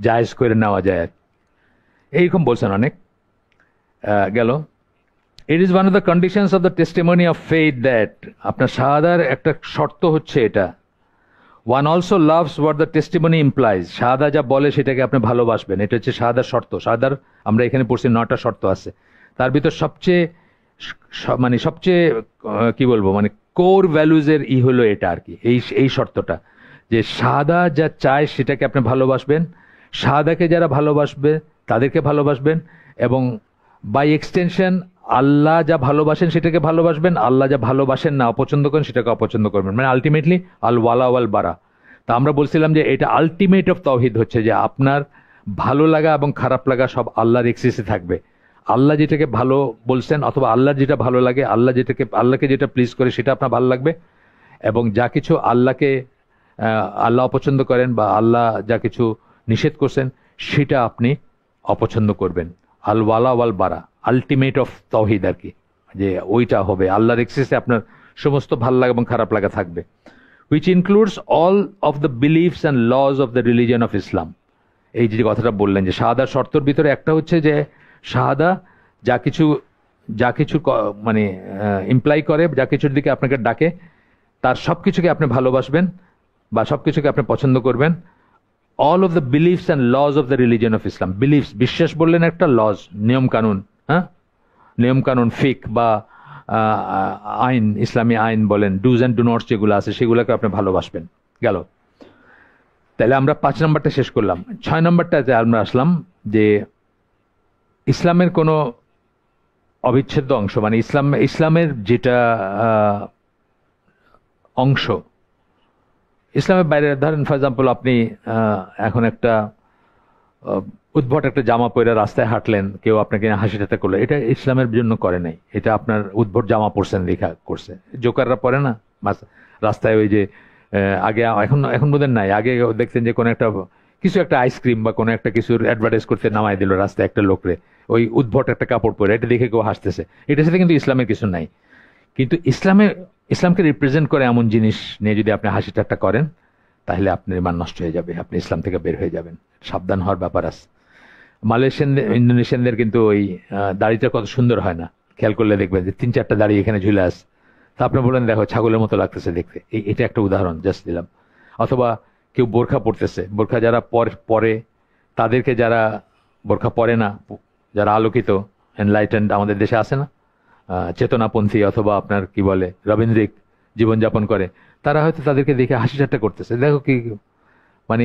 জায়েজ করে নেওয়া যায়, এইরকম বলছেন অনেক। গেল, it is one of the conditions of the testimony of faith that, আপনার শাহাদার একটা শর্ত হচ্ছে এটা, one also loves what the testimony implies, শাহাদা যা বলে সেটাকে আপনি ভালোবাসবেন, এটা হচ্ছে শাহাদার শর্ত। শাহাদার আমরা এখানে পড়ছি 9টা শর্ত আছে, তার ভিতর সবচেয়ে মানে সবচেয়ে কি বলবো, মানে কোর ভ্যালুজের হলো এটা আর কি, এই শর্তটা, যে শাহাদা যা চায় সেটাকে আপনি ভালোবাসবেন, শাহাদাকে যারা ভালোবাসবে তাদেরকে ভালোবাসবেন, এবং বাই এক্সটেনশন আল্লাহ যা ভালোবাসেন সেটাকে ভালোবাসবেন, আল্লাহ যা ভালোবাসেন না, অপছন্দ করেন সেটাকে অপছন্দ করবেন, মানে আলটিমেটলি আল ওয়ালা ওয়াল বারা। তা আমরা বলছিলাম যে এটা আলটিমেট অফ তাওহীদ হচ্ছে যে আপনার ভালো লাগা এবং খারাপ লাগা সব আল্লাহর এক্সিসে থাকবে। আল্লাহ যেটাকে ভালো বলছেন, অথবা আল্লাহর যেটা ভালো লাগে, আল্লাহকে যেটা প্লিজ করে সেটা আপনার ভালো লাগবে, এবং যা কিছু আল্লাহ অপছন্দ করেন বা আল্লাহ যা কিছু নিষেধ করছেন সেটা আপনি অপছন্দ করবেন। আল ওয়ালা ওয়াল বারা, আলটিমেট অফ তাওহীদ আর কি, যে ওইটা হবে আল্লাহর এক্সিসে আপনার সমস্ত ভালো লাগা এবং খারাপ লাগা থাকবে, which includes all of the beliefs and laws of the religion of Islam। এই যে কথাটা বললেন যে শাহাদার শর্তর ভিতরে একটা হচ্ছে যে শাহাদা যা কিছু মানে ইমপ্লাই করে, যা কিছুর দিকে আপনাকে ডাকে, তার সবকিছুকে আপনি ভালোবাসবেন বা সবকিছুকে আপনি পছন্দ করবেন। All of the beliefs and lodge of the religion of Islam, beliefs বিশ্বাস বললেন একটা, লজ নিয়ম কানুন, হ্যাঁ, নিয়ম কানুন ফিক বা আইন, ইসলামী আইন বলেন, ডুজ অ্যান্ড ডু নটস যেগুলো আছে সেগুলোকে আপনি ভালোবাসবেন। গেল, তাহলে আমরা 5 নম্বরটা শেষ করলাম। 6 নম্বরটাতে আমরা আসলাম যে ইসলামের কোনো অবিচ্ছেদ্য অংশ, মানে ইসলামের যেটা অংশ, ইসলামের বাইরে, ধরেন ফর এক্সাম্পল আপনি এখন একটা উদ্ভট একটা জামা পরে রাস্তায় হাঁটলেন, কেউ আপনাকে হাসি ঠাট্টা করলো, এটা ইসলামের জন্য করে নাই, এটা আপনার উদ্ভট জামা পরছেন দেখা করছে। জোকাররা পরে না রাস্তায়, ওই যে আগে, এখন এখন বোধহয় নাই, আগে দেখতেন যে কোনো একটা কিছু একটা আইসক্রিম বা কোনো একটা কিছুর অ্যাডভার্টাইজ করতে নামাই দিল রাস্তায় একটা লোকরে, ওই উদ্ভট একটা কাপড় পরে, এটা দেখে কেউ হাসতেছে, এটার সাথে কিন্তু ইসলামের কিছু নাই। কিন্তু ইসলামকে রিপ্রেজেন্ট করে এমন জিনিস নিয়ে যদি আপনি হাসি ঠাট্টা করেন, তাহলে আপনার ইমান নষ্ট হয়ে যাবে, আপনি ইসলাম থেকে বের হয়ে যাবেন, সাবধান হওয়ার ব্যাপার আছে। মালয়েশিয়ানদের, ইন্দোনেশিয়ানদের কিন্তু ওই দাড়িটা কত সুন্দর হয় না, খেয়াল করলে দেখবেন যে 3-4টা দাড়ি এখানে ঝুলে আছে, তা আপনি বলেন দেখো ছাগলের মতো লাগতেছে দেখতে, এটা একটা উদাহরণ জাস্ট দিলাম। অথবা কেউ বোরখা পরতেছে, বোরখা যারা পরে তাদেরকে, যারা বোরখা পরে না, যারা আলোকিত এনলাইটেন্ড আমাদের দেশে আছে না, চেতনাপন্থী অথবা আপনার কি বলে রবীন্দ্রিক জীবনযাপন করে, তারা হয়তো তাদেরকে দেখে হাসি ঠাট্টা করতেছে, দেখো কি, মানে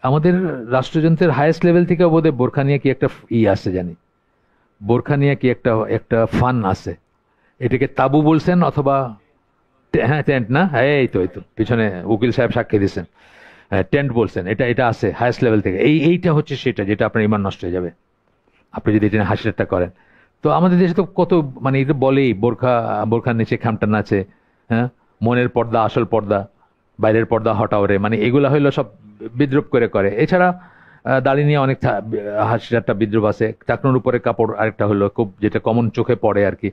আমাদের রাষ্ট্রযন্ত্রের হাইয়েস্ট লেভেল থেকে বোধহয় বোরখা নিয়ে কি একটা আছে জানি, বোরখা নিয়ে কি একটা একটা ফান আছে, এটাকে তাবু বলছেন অথবা হ্যাঁ টেন্ট না, এই তো পিছনে উকিল সাহেব সাক্ষী দিচ্ছেন, টেন্ট বলছেন, এটা এটা আছে হাইয়েস্ট লেভেল থেকে। এইটা হচ্ছে সেটা যেটা আপনার ইমান নষ্ট হয়ে যাবে আপনি যদি এটা নিয়ে হাসি ঠাট্টা করেন। তো আমাদের দেশে তো কত, মানে এটা বলেই বোরখার নিচে খামটা নাচে, হ্যাঁ, মনের পর্দা আসল পর্দা, বাইরের পর্দা হটাও রে, মানে এগুলা হইলো সব বিদ্রুপ করে। এছাড়া দাড়ি নিয়ে অনেক হাসি ঠাট্টা বিদ্রুপ আছে। টাকনোর উপরে কাপড় আরেকটা হলো খুব, যেটা কমন চোখে পড়ে আর কি।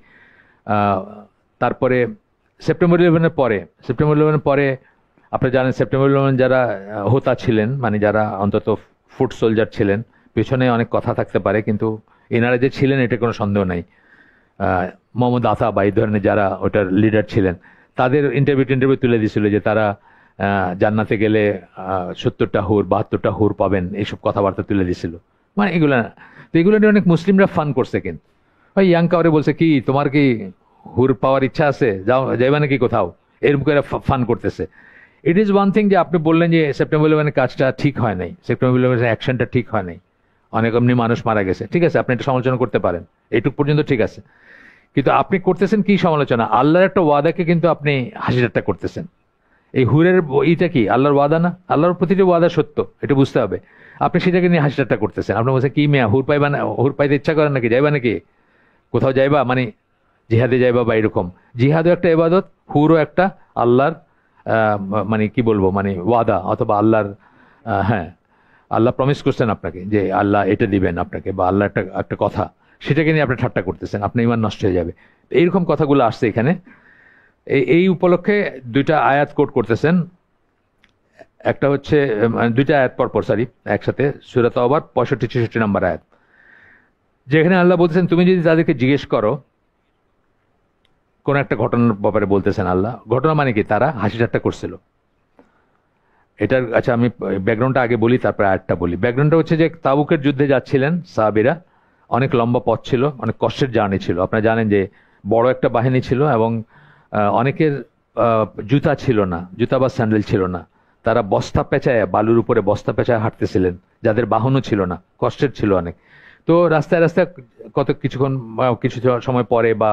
তারপরে সেপ্টেম্বর 11-এর পরে আপনারা জানেন, সেপ্টেম্বর 11 যারা হোতা ছিলেন, মানে যারা অন্তত ফুট সোলজার ছিলেন, পেছনে অনেক কথা থাকতে পারে, কিন্তু এনারা যে ছিলেন এটা কোনো সন্দেহ নাই। মোহাম্মদ আতা বা এই ধরনের যারা ওটার লিডার ছিলেন, তাদের ইন্টারভিউ তুলে দিয়েছিল যে তারা জান্নাতে গেলে 70টা হুর 72টা হুর পাবেন, এইসব কথাবার্তা তুলে দিয়েছিল। মানে এগুলো নিয়ে অনেক মুসলিমরা ফান করছে, কিন্তু ওই ইয়াং কাউরে বলছে কি তোমার কি হুর পাওয়ার ইচ্ছা আছে, যাইবা নাকি কোথাও, এরকম করে ফান করতেছে। ইট ইজ ওয়ান থিং যে আপনি বললেন যে সেপ্টেম্বর 11 কাজটা ঠিক হয় নাই, সেপ্টেম্বর 11 অ্যাকশনটা ঠিক হয় নাই, অনেক এমনি মানুষ মারা গেছে, ঠিক আছে, আপনি এটা সমালোচনা করতে পারেন, এইটুক পর্যন্ত ঠিক আছে। কিন্তু আপনি করতেছেন কি সমালোচনা, আল্লাহর একটা ওয়াদাকে কিন্তু আপনি হাসি ঠাট্টা করতেছেন। এই হুরের এইটা কি আল্লাহর ওয়াদা না? আল্লাহর প্রতিটি ওয়াদা সত্য, এটা বুঝতে হবে। আপনি সেটাকে নিয়ে হাসি ঠাট্টা করতেছেন। আপনি বলছেন কি মেয়া হুর পাইবা না, হুর পাইতে ইচ্ছা করেন নাকি, যাইবা নাকি কোথাও, যাইবা মানে জিহাদে যাইবা বা এরকম। জিহাদও একটা ইবাদত, হুরও একটা আল্লাহর মানে কি বলবো, মানে ওয়াদা অথবা আল্লাহর, হ্যাঁ, আল্লাহ প্রমিস করছেন আপনাকে যে আল্লাহ এটা দিবেন আপনাকে, বা আল্লাহ একটা একটা কথা, সেটাকে নিয়ে আপনি ঠাট্টা করতেছেন, আপনার ইমান নষ্ট হয়ে যাবে। এইরকম কথাগুলো আসছে এখানে। এই উপলক্ষে 2টা আয়াত কোট করতেছেন। একটা হচ্ছে 2টা আয়াত পরপর, সরি, একসাথে, সূরা তাওবার 65-66 নম্বর আয়াত, যেখানে আল্লাহ বলতেছেন তুমি যদি তাদেরকে জিজ্ঞেস করো কোন একটা ঘটনার ব্যাপারে, বলতেছেন আল্লাহ, ঘটনা মানে কি, তারা হাসি ঠাট্টা করছিল। এটার আচ্ছা আমি ব্যাকগ্রাউন্ডটা আগে বলি, তারপর আয়াতটা বলি। ব্যাকগ্রাউন্ডটা হচ্ছে যে তাবুকের যুদ্ধে যাচ্ছিলেন সাহাবীরা, অনেক লম্বা পথ ছিল, অনেক কষ্টের জার্নি ছিল। আপনারা জানেন যে বড় একটা বাহিনী ছিল এবং অনেকের জুতা ছিল না, জুতা বা স্যান্ডেল ছিল না, তারা বস্তা পেঁচায়, বালুর উপরে বস্তা পেঁচায় হাঁটতেছিলেন, যাদের বাহনও ছিল না, কষ্টের ছিল অনেক। তো রাস্তায় রাস্তায় কিছু সময় পরে বা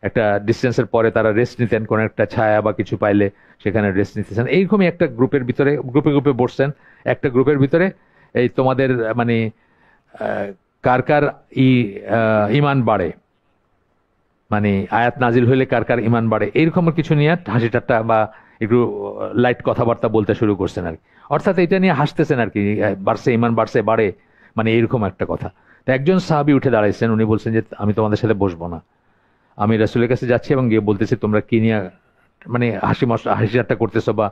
একটা ডিস্টেন্সের পরে তারা রেস্ট নিতেন, কোনো একটা ছায়া বা কিছু পাইলে সেখানে রেস্ট নিতেছেন। এইরকমই একটা গ্রুপের ভিতরে, গ্রুপে বসছেন। একটা গ্রুপের ভিতরে এই তোমাদের মানে কার কার ইমান বাড়ে, মানে আয়াত নাজিল হইলে কার কার ইমান বাড়ে, এইরকম কিছু নিয়ে হাসি ঠাট্টা বা একটু লাইট কথাবার্তা বলতে শুরু করছেন আর কি। অর্থাৎ এটা নিয়ে হাসতেছেন আর কি, বাড়ছে ইমান, বাড়ছে বাড়ে, মানে এইরকম একটা কথা। তো একজন সাহাবী উঠে দাঁড়াইছেন, উনি বলছেন যে আমি তোমাদের সাথে বসবো না, আমি রাসূলের কাছে যাচ্ছি এবং গিয়ে বলতেছি তোমরা কি নিয়ে মানে হাসি ঠাট্টা করতেছো বা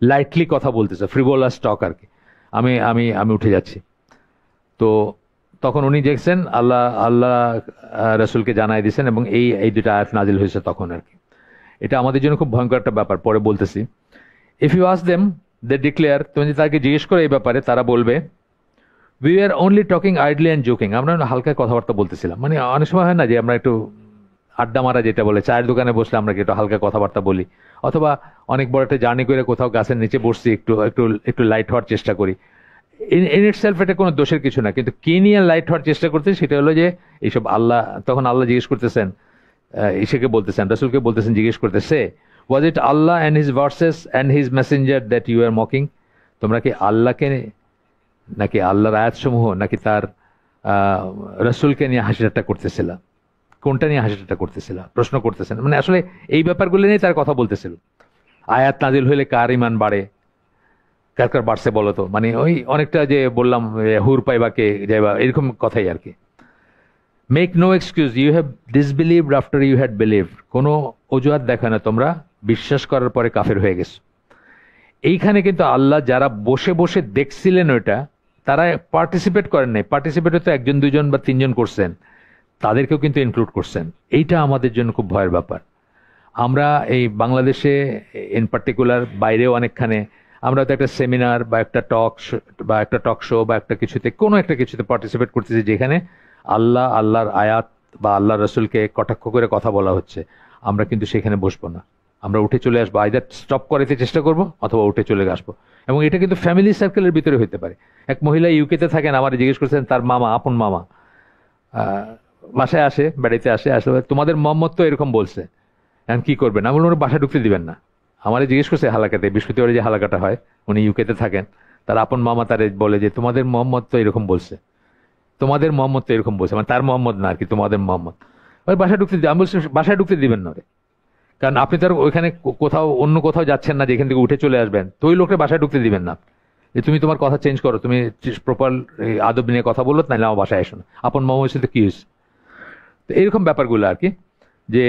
লাইটলি কথা বলতেছো, ফ্রিভোলাস টক আর কি, আমি আমি আমি উঠে যাচ্ছি। তো তখন উনি দেখছেন আল্লাহ রাসূলকে জানাই দিয়েছেন এবং এই 2টা আয়াত নাজিল হয়েছে তখন আর কি। এটা আমাদের জন্য খুব ভয়ঙ্কর একটা ব্যাপার, পরে বলতেছি। If you ask them they declare, তুমি যদি তাকে জিজ্ঞেস করো এই ব্যাপারে, তারা বলবে we are only talking idly and joking, আমরা হালকা কথাবার্তা বলতেছিলাম। মানে অনেক সময় হয় না যে আমরা একটু আড্ডা মারা, যেটা বলে চায়ের দোকানে বসলে আমরা একটু হালকা কথাবার্তা বলি, অথবা অনেক বড় একটা জার্নি করে কোথাও গাছের নিচে বসছি, একটু একটু একটু লাইট হওয়ার চেষ্টা করি। ইন ইটসেলফ এটা কোনো দোষের কিছু না, কিন্তু কি নিয়ে লাইট হওয়ার চেষ্টা করতে, সেটা হলো যে এইসব তখন আল্লাহ জিজ্ঞেস করতেছেন, ইসেকে বলতেছেন, রাসূলকে বলতেছেন, জিজ্ঞেস করতেছে was it Allah and his verses and his messenger that you are mocking, তোমরা কি আল্লাহকে নাকি আল্লাহর আয়াতসমূহ, নাকি তার রসুলকে নিয়ে হাসি ঠাট্টা করতেছিল? কোনটা নিয়ে হাসি ঠাট্টা করতেছিল প্রশ্ন করতেছেন। মানে আসলে এই ব্যাপারগুলো নিয়ে তার কথা বলতেছিল। আয়াত নাজিল হইলে কার ইমান বাড়ে, কার কার বাড়ছে বলো তো, মানে ওই অনেকটা যে বললাম হুর পাইবা কে যাইবা, এরকম কথাই আর কি। Make no excuse, you have disbelieved after you had believed. কোনো অজুহাত দেখা না, তোমরা বিশ্বাস করার পরে কাফের হয়ে গেছো। এইখানে কিন্তু আল্লাহ যারা বসে বসে দেখছিলেন ওইটা, তারা পার্টিসিপেট করেন নাই। পার্টিসিপেট তো একজন দুইজন বা তিনজন করছেন, তাদেরকেও কিন্তু ইনক্লুড করছেন। এইটা আমাদের জন্য খুব ভয়ের ব্যাপার। আমরা এই বাংলাদেশে ইন পার্টিকুলার, বাইরেও অনেকখানে আমরা তো একটা সেমিনার বা একটা টক শো বা একটা কিছুতে, কোনো একটা কিছুতে পার্টিসিপেট করতেছি যেখানে আল্লাহর আয়াত বা আল্লাহ রসুলকে কটাক্ষ করে কথা বলা হচ্ছে। আমরা কিন্তু সেখানে বসবো না, আমরা উঠে চলে আসবো। আইদার স্টপ করাতে চেষ্টা করবো অথবা উঠে চলে আসবো। এবং এটা কিন্তু ফ্যামিলি সার্কেলের ভিতরে হতে পারে। এক মহিলা ইউকেতে থাকেন, আমার জিজ্ঞেস করছেন তার মামা, আপন মামা বাসায় আসে, বেড়াইতে আসলে তোমাদের মোহাম্মদ তো এরকম বলছে, এখন কি করবেন? আমি বললাম বাসায় ঢুকতে দিবেন না। আমারে জিজ্ঞেস করছে হালাকাতে, বৃহস্পতিবারে যে হালাকাটা হয়, উনি ইউকেতে থাকেন, তার আপন মামা তারে বলে যে তোমাদের মোহাম্মদ তো এরকম বলছে, তোমাদের মোহাম্মদ তো এরকম বলছে, মানে তার মোহাম্মদ না আর কি, তোমাদের মোহাম্মদ। ওই বাসায় ঢুকতে আমি বলছি বাসায় ঢুকতে দিবেন না রে, কারণ আপনি তো আর ওইখানে কোথাও অন্য কোথাও যাচ্ছেন না যেখান থেকে উঠে চলে আসবেন, তো ওই লোককে বাসায় ঢুকতে দিবেন না। যে তুমি তোমার কথা চেঞ্জ করো, তুমি প্রপার আদব নিয়ে কথা বলো, নাহলে আমার বাসায় এসো না। আপন মামা হয়েছে তো কি হয়েছে? তো এইরকম ব্যাপারগুলো আর কি, যে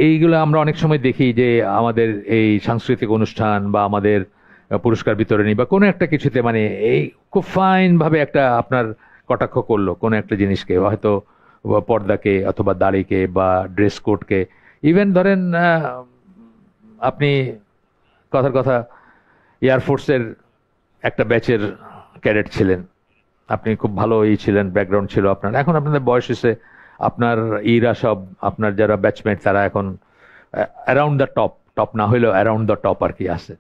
এইগুলো আমরা অনেক সময় দেখি যে আমাদের এই সাংস্কৃতিক অনুষ্ঠান বা আমাদের পুরস্কার বিতরণী বা কোনো একটা কিছুতে, মানে এই খুব ফাইন ভাবে একটা আপনার কটাক্ষ করলো কোনো একটা জিনিসকে, হয়তো পর্দাকে অথবা দাড়িকে বা ড্রেস কোডকে। ইভেন ধরেন আপনি কথার কথা এয়ারফোর্সের একটা ব্যাচের ক্যাডেট ছিলেন, আপনি খুব ভালো ছিলেন, ব্যাকগ্রাউন্ড ছিল আপনার, এখন আপনাদের বয়স হয়েছে, আপনার সব আপনার যারা ব্যাচমেট তারা এখন অ্যারাউন্ড দ্য টপ না হইলেও অ্যারাউন্ড দ্য টপ আর কি আছে।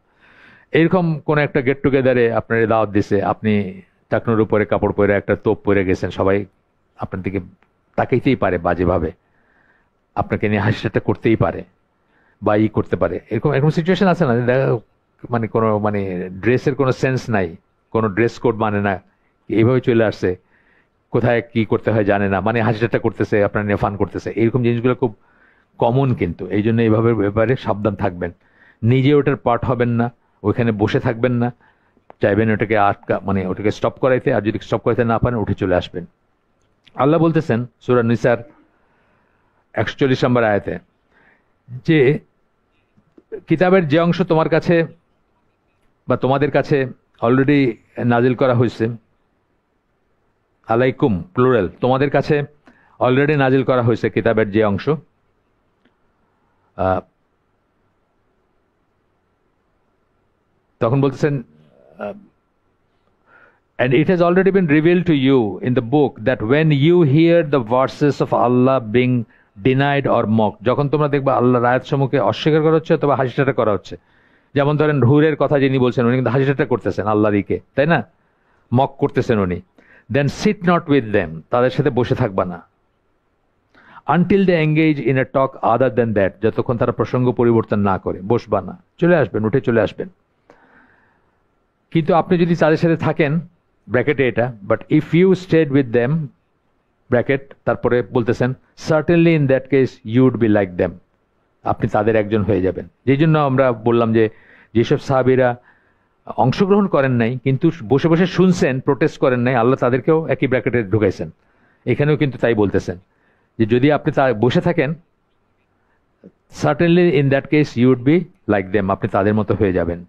এরকম কোন একটা গেট টুগেদারে আপনার দাওয়াত দিছে, আপনি টাকনুর উপরে কাপড় পরে একটা তোপ পরে গেছেন, সবাই আপনার দিকে তাকাইতেই পারে বাজেভাবে, আপনাকে নিয়ে হাসিটা করতেই পারে বা করতে পারে। এরকম এরকম সিচুয়েশন আছে না, মানে কোনো মানে ড্রেসের কোনো সেন্স নাই, কোনো ড্রেস কোড মানে না, এইভাবে চলে আসছে, কোথায় কি করতে হয় জানে না, মানে হাসিটা করতেছে, আপনার নিয়ে ফান করতেছে। এরকম জিনিসগুলো খুব কমন, কিন্তু এই জন্য এইভাবে ব্যাপারে সাবধান থাকবেন। নিজে ওটার পার্ট হবেন না, ওইখানে বসে থাকবেন না, চাইবেন ওটাকে মানে ওটাকে স্টপ করাইতে, আর যদি স্টপ করাইতে না পারেন উঠে চলে আসবেন। আল্লাহ বলতেছেন সূরা নিসার 41 নম্বর আয়াতে যে কিতাবের যে অংশ তোমার কাছে বা তোমাদের কাছে অলরেডি নাজিল করা হয়েছে, আলাইকুম প্লুরাল, তোমাদের কাছে অলরেডি নাজিল করা হয়েছে কিতাবের যে অংশ, তখন বলতেছেন and it has already been revealed to you in the book that when you hear the verses of Allah being denied or mocked, যখন তোমরা দেখবে আল্লাহর আয়াতসমূহকে অস্বীকার করা হচ্ছে অথবা হাসি ঠাট্টা করা হচ্ছে, যেমন ধরেন হুরের কথা যিনি বলছেন উনি কিন্তু হাসি ঠাট্টা করতেছেন আল্লাহর ইকে, তাই না, মক করতেছেন উনি, then sit not with them, তাদের সাথে বসে থাকবা না, until they engage in a talk other than that, যতক্ষণ তারা প্রসঙ্গ পরিবর্তন না করে, বসবা না, চলে আসবেন, উঠে চলে আসবেন। কিন্তু আপনি যদি তাদের সাথে থাকেন, ব্র্যাকেটে এটা, but if you stayed with them, bracket তারপরে বলতেছেন certainly in that case you would be like them, আপনি তাদের একজন হয়ে যাবেন। যেই জন্য আমরা বললাম যে যেসব সাহাবীরা অংশগ্রহণ করেন নাই কিন্তু বসে বসে শুনছেন, প্রোটেস্ট করেন নাই, আল্লাহ তাদেরকেও একই ব্র্যাকেটে ঢুকাইছেন। এখানেও কিন্তু তাই বলতেছেন যে যদি আপনি বসে থাকেন, certainly in that case you would be like them, আপনি তাদের মতো হয়ে যাবেন।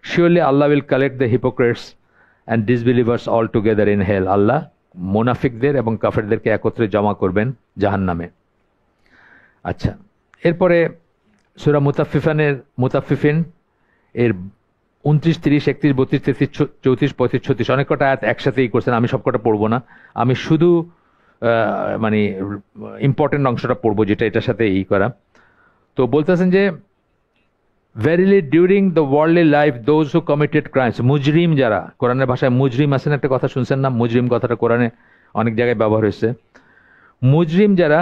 Surely Allah will collect the hypocrites and disbelievers all together in hell, আল্লাহ মোনাফিকদের এবং কাফেরদেরকে একত্রে জমা করবেন জাহান্নামে। আচ্ছা, এরপরে সূরা মুতাফফিফিন এর 29, 30, 31, 32, 33, 34, 35, 36 অনেক কটা আয়াত একসাথেই করছেন, আমি সবকটা পড়বো না, আমি শুধু মানে ইম্পর্টেন্ট অংশটা পড়বো যেটা এটার সাথে করা। তো বলতেছেন যে verily during the worldly life those who committed crimes, মুজরিম যারা, কোরআনের ভাষায় মুজরিম আছেন একটা কথা শুনছেন না, মুজরিম কথাটা কোরআনে অনেক জায়গায় ব্যবহার হয়েছে। মুজরিম যারা,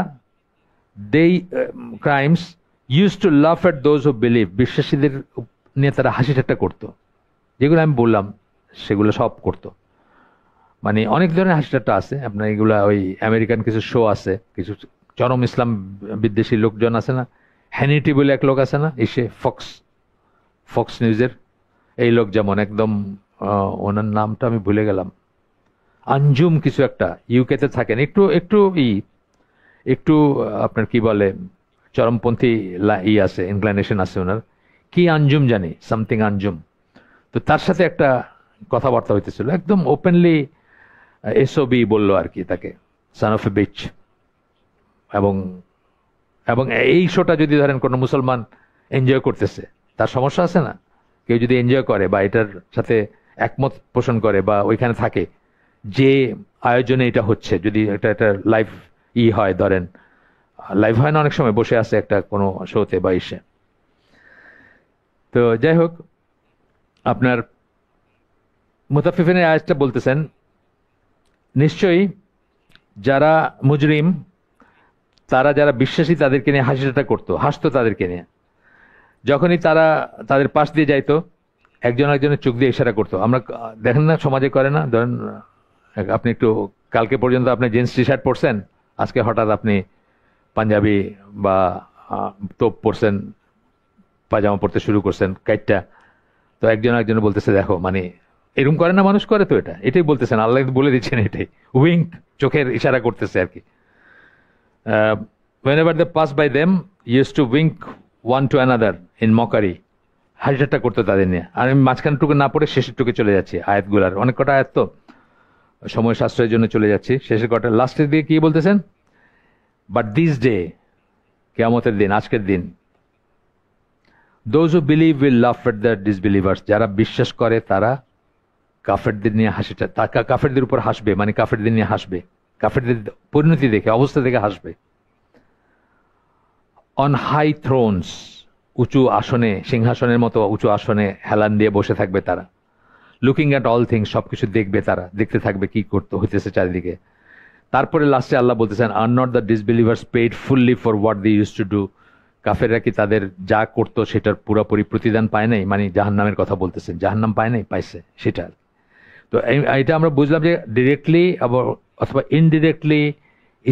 they crimes used to laugh at those who believe, বিশ্বাসীদের নিয়ে তারা হাসি ঠাট্টা করতো, যেগুলো আমি বললাম সেগুলো সব করতো। মানে অনেক ধরনের হাসিটা আছে আপনার, এগুলা ওই আমেরিকান কিছু শো আছে, কিছু চরম ইসলাম বিদ্বেষী লোকজন আছে না, হ্যানিটি বলে এক লোক আছে না, এসে ফক্স ফক্স নিউজের এই লোক, যেমন একদম ওনার নামটা আমি ভুলে গেলাম, আঞ্জুম কিছু একটা, ইউকেতে থাকেন, একটু একটু একটু আপনার কি বলে চরমপন্থী আছে, ইনক্লাইনেশন আছে ওনার, কি আঞ্জুম জানি, সামথিং আঞ্জুম। তো তার সাথে একটা কথাবার্তা হইতেছিল, একদম ওপেনলি এসওবি বললো আর কি তাকে, সান অফ এ বিচ। এবং এবং এই শোটা যদি ধরেন কোনো মুসলমান এনজয় করতেছে, তার সমস্যা আছে না? কেউ যদি এনজয় করে বা এটার সাথে একমত পোষণ করে বা ওইখানে থাকে, যে আয়োজনে এটা হচ্ছে, যদি এটা লাইভ হয়, ধরেন লাইভ হয় না অনেক সময়, বসে আছে একটা কোনো শোতে বা ইসে। তো যাই হোক, আপনার মুতাফিফিনের আয়াতটা বলতেছেন, নিশ্চয়ই যারা মুজরিম, তারা যারা বিশ্বাসী তাদেরকে নিয়ে হাসিটা করতো, হাসতো তাদেরকে নিয়ে। যখনই তারা তাদের পাশ দিয়ে যাইতো, একজন একজনের চোখ দিয়ে ইশারা করতো। আমরা দেখেন না সমাজে করে না, ধরেন আপনি একটু কালকে পর্যন্ত আপনি জিন্স টি শার্ট পরছেন, আজকে হঠাৎ আপনি পাঞ্জাবি বা তোপ পরছেন, পাজামা পরতে শুরু করছেন কাইটটা, তো একজন একজনে বলতেছে দেখো, মানে এরকম করে না মানুষ, করে তো এটাই বলতেছেন, আল্লাহ বলে দিচ্ছেন এটাই, উইঙ্ক, চোখের ইশারা করতেছে আর কি। whenever they pass by them used to wink one to another in mockery, হাসিটা করতো তাদের নিয়ে। আর আমি মাঝখানটুকু না পড়ে শেষের টুকু চলে যাচ্ছি, আয়াতগুলার অনেক কটা আয়াত তো, সময় সাশ্রয়ের জন্য চলে যাচ্ছি শেষের কটা, লাস্টের দিকে কি বলতেছেন, বাট দিস ডে, কিয়ামতের দিন, আজকের দিন, those who believe will laugh at the disbelievers, যারা বিশ্বাস করে তারা কাফেরদের নিয়ে হাসিটা, কাফেরদের উপর হাসবে, মানে কাফেরদের নিয়ে হাসবে, কাফেরদের পরিণতি দেখে, অবস্থা দেখে হাসবে। অন হাই থ্রোনস, উঁচু আসনে, সিংহাসনের মতো উঁচু আসনে হেলান দিয়ে বসে থাকবে তারা। লুকিং অ্যাট অল থিংস, সবকিছু দেখবে তারা, দেখতে থাকবে কি করতে হইতেছে চারিদিকে। তারপরে লাস্টে আল্লাহ বলতেছেন, are not the disbelievers paid fully for what they used to do, কাফেররা কি তাদের যা করতো সেটার পুরোপুরি প্রতিদান পায় নাই, মানে জাহান্নামের কথা বলতেছেন, জাহান্নাম পায় নাই, পাইছে সেটা। তো এটা আমরা বুঝলাম যে ডিরেক্টলি অথবা ইনডিরেক্টলি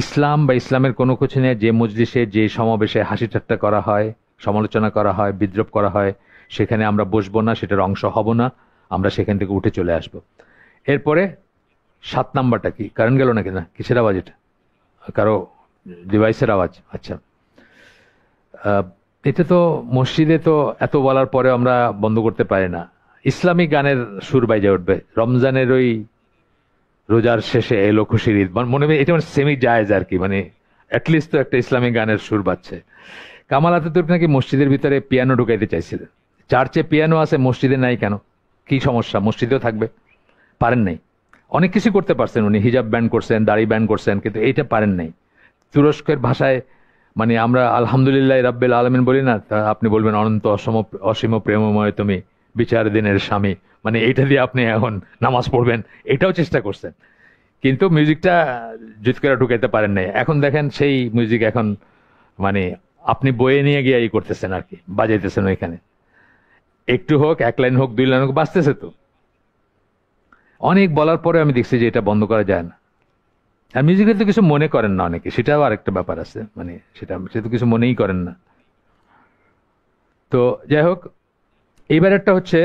ইসলাম বা ইসলামের কোনো কিছু নিয়ে যে মজলিসে, যে সমাবেশে হাসি ঠাট্টা করা হয়, সমালোচনা করা হয়, বিদ্রুপ করা হয়, সেখানে আমরা বসবো না, সেটার অংশ হব না, আমরা সেখান থেকে উঠে চলে আসব। এরপরে 7 নাম্বারটা কি, কারেন্ট গেল নাকি? না, কিসের আওয়াজ এটা? কারো ডিভাইসের আওয়াজ? আচ্ছা, এটা তো মসজিদে তো এত বলার পরে আমরা বন্ধ করতে পারি না। ইসলামী গানের সুর বাইজে উঠবে, রমজানের ওই রোজার শেষে এলো খুশির ঈদ, মনে হয় এটা মানে সেমি জায়েজ আর কি, মানে অ্যাটলিস্ট তো একটা ইসলামী গানের সুর বাজছে। কামাল আতাতুর্ক নাকি মসজিদের ভিতরে পিয়ানো ঢুকাইতে চাইছিলেন। চার্চে পিয়ানো আছে, মসজিদে নাই কেন? কি সমস্যা? মসজিদেও থাকবে। পারেন নাই। অনেক কিছু করতে পারছেন উনি, হিজাব ব্যান করছেন, দাড়ি ব্যান করছেন, কিন্তু এইটা পারেন নাই। তুরস্কের ভাষায় মানে আমরা আলহামদুলিল্লাহ রাব্বিল আলামিন বলি না, তা আপনি বলবেন অনন্ত অসীম প্রেমময় তুমি, বিচার দিনের স্বামী, মানে এইটা দিয়ে আপনি এখন নামাজ পড়বেন, এটাও চেষ্টা করছেন, কিন্তু মিউজিকটা জুত করে ঢুকাইতে পারেন নাই। এখন দেখেন সেই মিউজিক এখন মানে আপনি বয়ে নিয়ে গিয়ে এই করতেছেন আর কি, বাজাইতেছেন ওইখানে, একটু হোক, 1 লাইন হোক, 2 লাইন হোক, বাজতেছে তো। অনেক বলার পরে আমি দেখছি যে এটা বন্ধ করা যায় না। আর মিউজিকের তো কিছু মনে করেন না অনেকে, সেটাও আরেকটা ব্যাপার আছে, মানে সে তো কিছু মনেই করেন না। তো যাই হোক, এইবার একটা হচ্ছে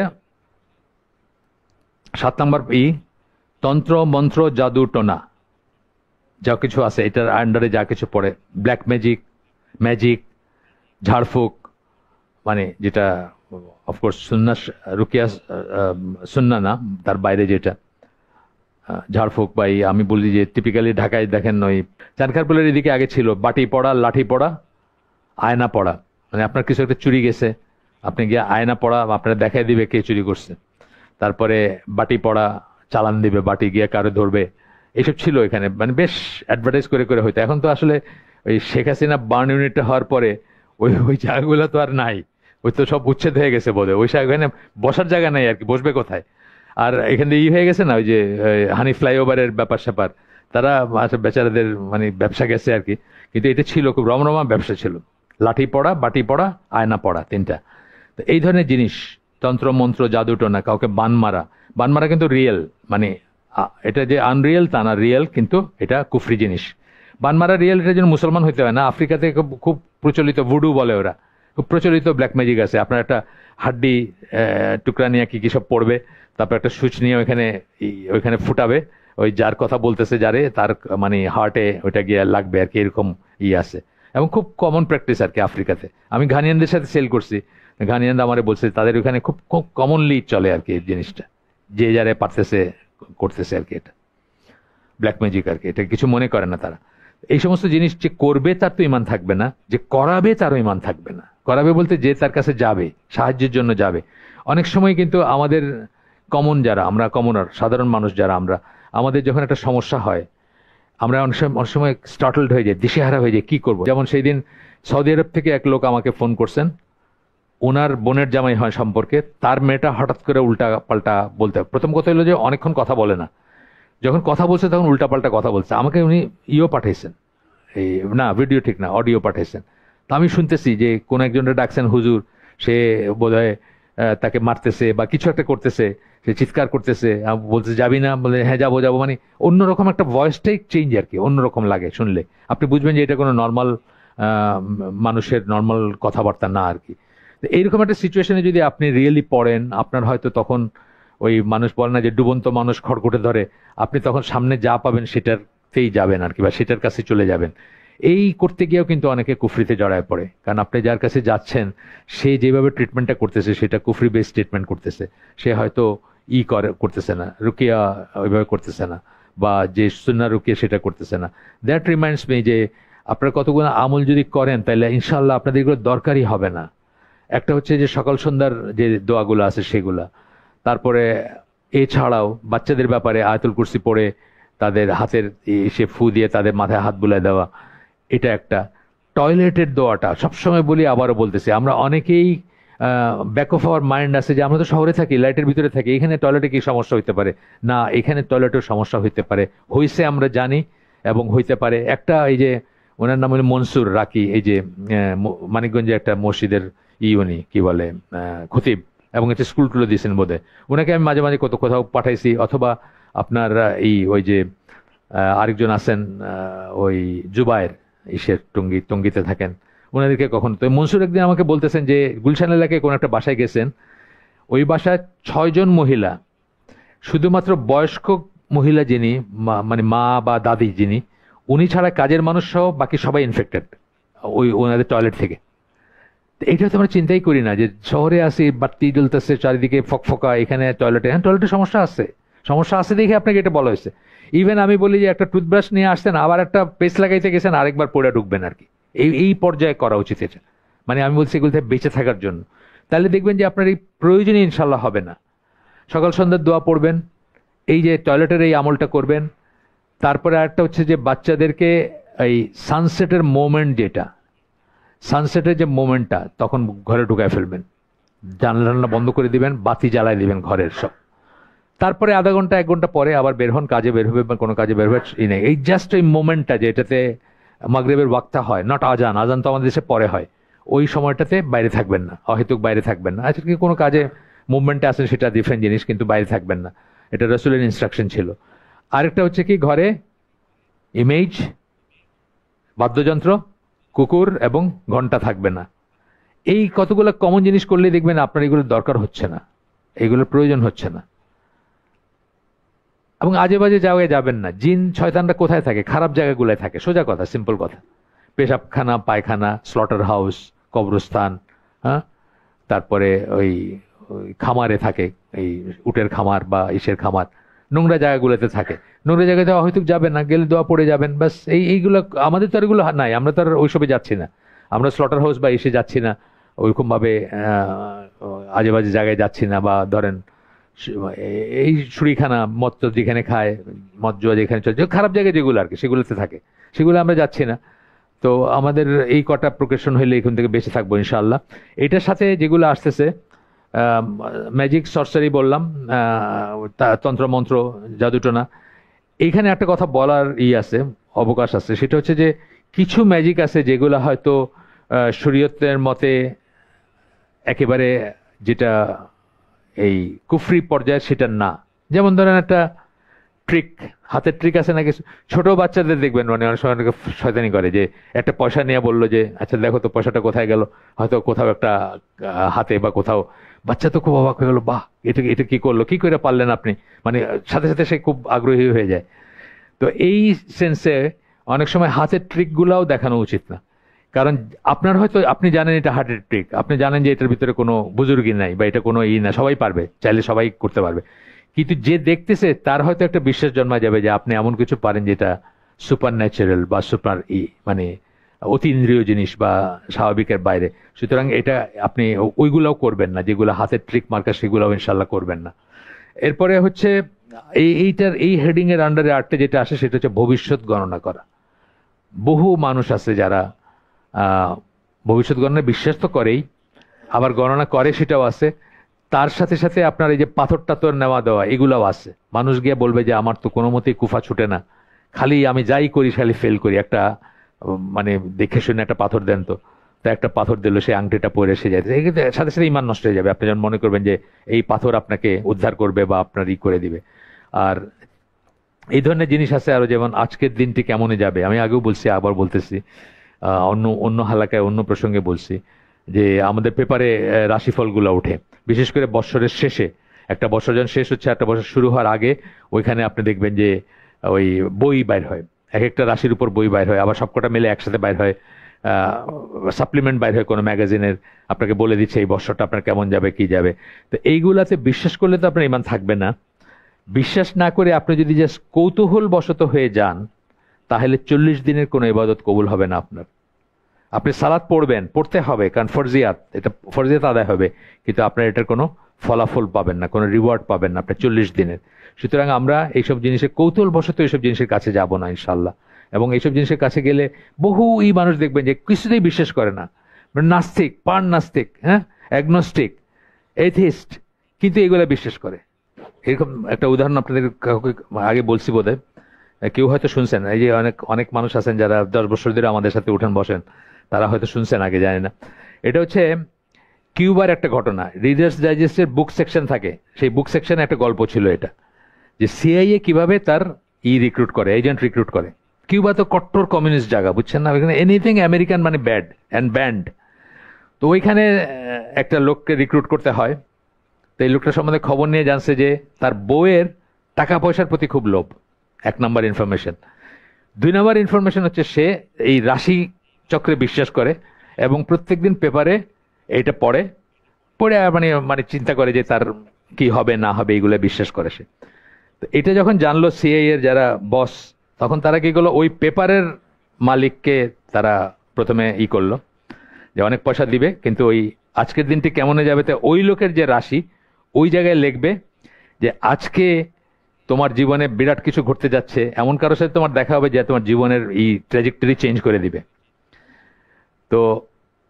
7 নম্বর তন্ত্র মন্ত্র জাদু টোনা যা কিছু আছে এটার আন্ডারে যা কিছু পড়ে, ব্ল্যাক ম্যাজিক, ঝাড়ফুঁক, মানে যেটা অফকোর্স সুন্না, রুকিয়া সুন্না না, তার বাইরে যেটা ঝাড়ফুঁক, বা আমি বলি যে টিপিক্যালি ঢাকায় দেখেন ওই চানখারপুলের এদিকে আগে ছিল বাটি পড়া, লাঠি পড়া, আয়না পড়া, মানে আপনার কিছু একটা চুরি গেছে, আপনি গিয়ে আয়না পড়া, আপনারা দেখাই দিবে কে চুরি করছে, তারপরে বাটি পড়া, চালান দিবে, বাটি গিয়ে কারো ধরবে, এইসব ছিল এখানে, মানে বেশ অ্যাডভার্টাইজ করে করে হইতো। এখন তো আসলে ওই শেখ হাসিনা বার্ন ইউনিটটা হওয়ার পরে ওই জায়গাগুলো তো আর নাই, ওই তো সব উচ্ছেদ হয়ে গেছে বোধহয়, ওই এখানে বসার জায়গা নাই আর কি, বসবে কোথায়? আর এখানে হয়ে গেছে না, ওই যে হানি ফ্লাইওভারের ব্যাপার স্যাপার, তারা বেচারাদের মানে ব্যবসা গেছে আর কি, কিন্তু এটা ছিল খুব রমরমা ব্যবসা ছিল, লাঠি পড়া, বাটি পড়া, আয়না পড়া, 3টা। তো এই ধরনের জিনিস, তন্ত্র মন্ত্র জাদু টোনা, কাউকে বান মারা কিন্তু রিয়েল, মানে এটা যে আনরিয়েল তা না, রিয়েল, কিন্তু এটা কুফরি জিনিস। বান মারা রিয়েল, এটার জন্য মুসলমান হইতে হয় না। আফ্রিকাতে খুব প্রচলিত ভুডু বলে ওরা, খুব প্রচলিত ব্ল্যাক ম্যাজিক আছে। আপনার একটা হাড্ডি টুকরা নিয়ে কি সব পড়বে, তারপর একটা সুইচ নিয়ে ওইখানে ফুটাবে, ওই যার কথা বলতেছে যারে তার মানে হার্টে ওইটা গিয়ে লাগবে আর কি, এরকম আছে। এবং খুব কমন প্র্যাকটিস আর কি আফ্রিকাতে। আমি ঘানিয়ানদের সাথে সেল করছি, ঘানিয়ানরা আমারে বলছে তাদের ওইখানে খুব খুব কমনলি চলে আর কি এই জিনিসটা, যে যারে পারতেছে করতেছে আর কি। এটা ব্ল্যাক ম্যাজিক আর কি, এটা কিছু মনে করে না তারা। এই সমস্ত জিনিস যে করবে তার তো ইমান থাকবে না, যে করাবে তারও ইমান থাকবে না। করাবে বলতে যে তার কাছে যাবে, সাহায্যের জন্য যাবে। অনেক সময় কিন্তু আমাদের কমন যারা, আমরা কমনার সাধারণ মানুষ যারা, আমাদের যখন একটা সমস্যা হয়, আমরা অনেক সময় স্টার্টলড হয়ে যাই, দিশেহারা হয়ে যাই, কি করব। যেমন সেই দিন সৌদি আরব থেকে এক লোক আমাকে ফোন করছেন, ওনার বোনের জামাই হয় সম্পর্কে, তার মেয়েটা হঠাৎ করে উল্টা পাল্টা বলতে, প্রথম কথা হলো যে অনেকক্ষণ কথা বলে না, যখন কথা বলছে তখন উল্টা পাল্টা কথা বলছে। আমাকে উনি পাঠাইছেন, এই না ভিডিও ঠিক না, অডিও পাঠাইছেন। তা আমি শুনতেছি যে কোন একজনের ডাকছেন হুজুর, সে বোধহয় তাকে মারতেছে বা কিছু একটা করতেছে, সে চিৎকার করতেছে, বলছে যাবি না, বলে হ্যাঁ যাবো যাবো, মানে অন্যরকম একটা ভয়েসটাই চেঞ্জ আর কি, অন্যরকম লাগে শুনলে। আপনি বুঝবেন যে এটা কোনো নর্মাল মানুষের নর্মাল কথাবার্তা না আর কি। এইরকম একটা সিচুয়েশনে যদি আপনি রিয়েলি পড়েন, আপনার হয়তো তখন ওই মানুষ বলে না যে ডুবন্ত মানুষ খড়কুটে ধরে, আপনি তখন সামনে যা পাবেন সেটারতেই যাবেন আর কি, বা সেটার কাছে চলে যাবেন। এই করতে গিয়েও কিন্তু অনেকে কুফরিতে জড়ায় পড়ে, কারণ আপনি যার কাছে যাচ্ছেন সে যেভাবে ট্রিটমেন্টটা করতেছে সেটা কুফরি বেস ট্রিটমেন্ট করতেছে। সে হয়তো করতেছে না, রুকিয়া ওইভাবে করতেছে না, বা যে সুন্নাহ রুকিয়া সেটা করতেছে না। দ্যাট রিমাইন্ডস মি যে আপনারা কতগুলো আমল যদি করেন তাহলে ইনশাআল্লাহ আপনাদের এগুলো দরকারই হবে না। একটা হচ্ছে যে সকাল সন্ধ্যার যে দোয়াগুলো আছে সেগুলা, তারপরে এছাড়াও বাচ্চাদের ব্যাপারে আয়াতুল কুরসি পড়ে তাদের হাতের সে ফু দিয়ে তাদের মাথায় হাত বুলায় দেওয়া, এটা একটা। টয়লেটের দোয়াটা সবসময় বলি, আবারও বলতেছি, আমরা অনেকেই ব্যাক অফ আওয়ার মাইন্ড আছে যে আমরা তো শহরে থাকি, লাইটের ভিতরে থাকি, এখানে টয়লেটে কি সমস্যা হইতে পারে। না, এখানে টয়লেটের সমস্যা হইতে পারে, হইছে আমরা জানি, এবং হইতে পারে। একটা এই যে ওনার নাম হলো মনসুর রাকি, এই যে মানিকগঞ্জে একটা মসজিদের উনি কি বলে খতিব, এবং একটা স্কুল টুলে দিয়েছেন বোধহয়। ওনাকে আমি মাঝে মাঝে কোথাও পাঠাইছি, অথবা আপনার ওই যে আরেকজন আছেন ওই জুবায়ের, টঙ্গিতে থাকেন, ওনাদেরকে কখনো। তো মনসুর একদিন আমাকে বলতেছেন যে গুলশান এলাকায় কোন একটা বাসায় গেছেন, ওই বাসায় 6 জন মহিলা, শুধুমাত্র বয়স্ক মহিলা যিনি মানে মা বা দাদি যিনি, উনি ছাড়া কাজের মানুষ সহ বাকি সবাই ইনফেক্টেড ওনাদের টয়লেট থেকে। এইটা তো আমরা চিন্তাই করি না, যে শহরে আসি, বাতি জ্বলতেছে চারিদিকে ফকফকা, এখানে টয়লেটে, হ্যাঁ টয়লেটে সমস্যা আছে দেখে আপনাকে এটা বলা হয়েছে। ইভেন আমি বলি যে একটা টুথব্রাশ নিয়ে আসছেন, আবার একটা পেস্ট লাগাইতে গেছেন, আরেকবার পড়ে ঢুকবেন আর কি। এই পর্যায়ে করা উচিত এটা, মানে আমি বলছি এগুলো থেকে বেঁচে থাকার জন্য। তাহলে দেখবেন যে আপনার এই প্রয়োজনই ইনশাল্লাহ হবে না। সকাল সন্ধ্যার দোয়া পড়বেন, এই যে টয়লেটের এই আমলটা করবেন। তারপরে আরেকটা হচ্ছে যে বাচ্চাদেরকে এই সানসেটের মোমেন্ট, যেটা সানসেটের যে মোমেন্টটা, তখন ঘরে ঢুকায় ফেলবেন, জানলা বন্ধ করে দিবেন, বাতি জ্বালায় দিবেন ঘরের সব। তারপরে আধা ঘন্টা 1 ঘন্টা পরে আবার বের হন, কাজে বের হবে বা কোনো কাজে বের হবে, এই জাস্ট এই মোমেন্টটা যেটাতে মাগরিবের ওয়াক্তটা হয়, নট আজান তো আমাদের দেশে পরে হয়, ওই সময়টাতে বাইরে থাকবেন না, অহেতুক বাইরে থাকবেন না। আচ্ছা, কি কোনো কাজে মুভমেন্টে আসেন সেটা ডিফারেন্ট জিনিস, কিন্তু বাইরে থাকবেন না, এটা রাসূলের ইনস্ট্রাকশন ছিল। আরেকটা হচ্ছে কি, ঘরে ইমেজ, বাদ্যযন্ত্র, কুকুর এবং ঘন্টা থাকবে না। এই কতগুলো কমন জিনিস করলে দেখবেন আপনার এগুলোর দরকার হচ্ছে না, এগুলোর প্রয়োজন হচ্ছে না। এবং আজে বাজে জায়গায় যাবেন না। জিন শয়তানরা কোথায় থাকে? খারাপ জায়গাগুলোয় থাকে, সোজা কথা, সিম্পল কথা। পেশাবখানা, পায়খানা, স্লটার হাউস, কবরস্থান, হ্যাঁ, তারপরে ওই খামারে থাকে, এই উটের খামার বা ইসের খামার, নোংরা জায়গাগুলোতে থাকে। নোংরা জায়গাতে হয়তো যাবেন না, গেলে দোয়া পড়ে যাবেন, বাস। এইগুলো আমাদের তো আর এগুলো নাই, আমরা তো আর ওইসবে যাচ্ছি না, আমরা স্লটার হাউস বা এসে যাচ্ছি না, ওইরকম ভাবে আজে বাজে জায়গায় যাচ্ছি না। বা ধরেন এই ছুরিখানা, মদ যেখানে খায়, মদ জুয়া যেখানে চলছে, খারাপ জায়গায় যেগুলো আর কি, সেগুলোতে থাকে, সেগুলো আমরা যাচ্ছি না। তো আমাদের এই কটা প্রোকেশন হইলে এখান থেকে বেঁচে থাকবো ইনশাআল্লাহ। এটার সাথে যেগুলো আসতেছে, ম্যাজিক সরসারি বললাম, তন্ত্রমন্ত্র, জাদুটোনা, এইখানে একটা কথা বলার আছে, অবকাশ আছে। সেটা হচ্ছে যে কিছু ম্যাজিক আছে যেগুলো হয়তো শরীয়তের মতে একেবারে যেটা এই কুফরি পর্যায়ে সেটা না। যেমন ধরেন একটা ট্রিক, হাতের ট্রিক আছে না কিছু, ছোট বাচ্চাদের দেখবেন মানে অনেক সময় অনেকে শয়তানি করে যে একটা পয়সা নিয়ে বললো যে আচ্ছা দেখো তো পয়সাটা কোথায় গেল, হয়তো কোথাও একটা হাতে বা কোথাও, বাচ্চা তো খুব অবাক হয়ে গেলো, বাহ এটা এটা কি করলো, কি করে পারলেন আপনি, মানে সাথে সাথে সে খুব আগ্রহী হয়ে যায়। তো এই সেন্সে অনেক সময় হাতের ট্রিক গুলাও দেখানো উচিত না, কারণ আপনার হয়তো আপনি জানেন এটা হাতের ট্রিক, আপনি জানেন যে এটার ভিতরে কোনো বুজুর্গি নাই বা এটা কোনো না, সবাই পারবে, চাইলে সবাই করতে পারবে, কিন্তু যে দেখতেছে তার হয়তো একটা বিশ্বাস জন্মা যাবে যে আপনি এমন কিছু পারেন যেটা সুপার ন্যাচারাল বা সুপার মানে অতীন্দ্রিয় জিনিস বা স্বাভাবিকের বাইরে। সুতরাং এটা আপনি ওইগুলাও করবেন না, যেগুলো হাতের ট্রিক মার্কা সেগুলোও ইনশাল্লাহ করবেন না। এরপরে হচ্ছে এইটার এই হেডিং এর আন্ডারে আর্টে যেটা আসে সেটা হচ্ছে ভবিষ্যৎ গণনা করা। বহু মানুষ আছে যারা ভবিষ্যৎ গণনায় বিশ্বাস তো করেই, আবার গণনা করে সেটাও আছে, তার সাথে সাথে আপনার এই যে পাথর টাথর নেওয়া দেওয়া এগুলাও আছে। মানুষ গিয়ে বলবে যে আমার তো কোনো মতেই কুফা ছুটে না, খালি আমি যাই করি খালি ফেল করি, একটা মানে দেখে শুনে একটা পাথর দেন তো, তা একটা পাথর দিল, সে আংটিটা পরে এসে যায়, সাথে সাথে ইমান নষ্ট হয়ে যাবে। আপনি যখন মনে করবেন যে এই পাথর আপনাকে উদ্ধার করবে বা আপনার করে দিবে। আর এই ধরনের জিনিস আছে আরো, যেমন আজকের দিনটি কেমনে যাবে, আমি আগেও বলছি আবার বলতেছি, অন্য অন্য হালাকায় অন্য প্রসঙ্গে বলছি যে আমাদের পেপারে রাশিফলগুলো ওঠে, বিশেষ করে বৎসরের শেষে, একটা বছর যখন শেষ হচ্ছে একটা বছর শুরু হওয়ার আগে ওইখানে আপনি দেখবেন যে ওই বই বাইর হয়, এক একটা রাশির উপর বই বাইর হয়, আবার সবকটা মিলে একসাথে বাইর হয়, সাপ্লিমেন্ট বাইর হয় কোনো ম্যাগাজিনের, আপনাকে বলে দিচ্ছে এই বছরটা আপনার কেমন যাবে কি যাবে। তো এইগুলাতে বিশ্বাস করলে তো আপনার ইমান থাকবে না। বিশ্বাস না করে আপনি যদি জাস্ট কৌতূহল বশত হয়ে যান, তাহলে 40 দিনের কোনো ইবাদত কবুল হবে না আপনার। আপনি সালাত পড়বেন, পড়তে হবে, কারণ ফরজিয়াত, এটা ফরজিয়াত আদায় হবে, কিন্তু আপনার এটার কোনো ফলাফল পাবেন না, কোনো রিওয়ার্ড পাবেন না আপনার 40 দিনের। সুতরাং আমরা এইসব জিনিসের কৌতূহল বশত এইসব জিনিসের কাছে যাব না ইনশাল্লাহ। এবং এইসব জিনিসের কাছে গেলে বহু মানুষ দেখবেন যে কিছুতেই বিশ্বাস করে না, নাস্তিক, পান নাস্তিক, হ্যাঁ, অ্যাগনস্টিক, এথিস্ট, কিন্তু এগুলা বিশ্বাস করে। এরকম একটা উদাহরণ আপনাদের আগে বলছি বোধহয়, কেউ হয়তো শুনছেন, এই যে অনেক অনেক মানুষ আছেন যারা 10 বছর ধরে আমাদের সাথে উঠেন বসেন, তারা হয়তো শুনছেন আগে, জানি না। এটা হচ্ছে কিউবার একটা ঘটনা। রিডার্স ডাইজেস্টের বুক সেকশন থাকে, সেই বুক সেকশনে একটা গল্প ছিল এটা, যে সিআইএ কিভাবে তার রিক্রুট করে, এজেন্ট রিক্রুট করে। কিউবা তো কট্টর কমিউনিস্ট জায়গা, বুঝছেন না, ওইখানে এনিথিং আমেরিকান মানে ব্যাড অ্যান্ড ব্যান্ড। তো ওইখানে একটা লোককে রিক্রুট করতে হয়, তো এই লোকটা সম্বন্ধে খবর নিয়ে জানছে যে তার বউয়ের টাকা পয়সার প্রতি খুব লোভ, 1 নাম্বার ইনফরমেশন। 2 নাম্বার ইনফরমেশন হচ্ছে সে এই রাশি চক্রে বিশ্বাস করে এবং প্রত্যেকদিন পেপারে এইটা পড়ে পড়ে মানে মানে চিন্তা করে যে তার কি হবে না হবে, এগুলো বিশ্বাস করে সে। তো এটা যখন জানলো সিআই এর যারা বস, তখন তারা কি করলো, ওই পেপারের মালিককে তারা প্রথমে করলো যে অনেক পয়সা দিবে, কিন্তু ওই আজকের দিনটি কেমনে যাবে তো ওই লোকের যে রাশি ওই জায়গায় লিখবে যে আজকে তোমার জীবনে বিরাট কিছু ঘটতে যাচ্ছে, এমন কারোর সাথে তোমার দেখা হবে যে তোমার জীবনের এই ট্র্যাজেক্টরি চেঞ্জ করে দিবে। তো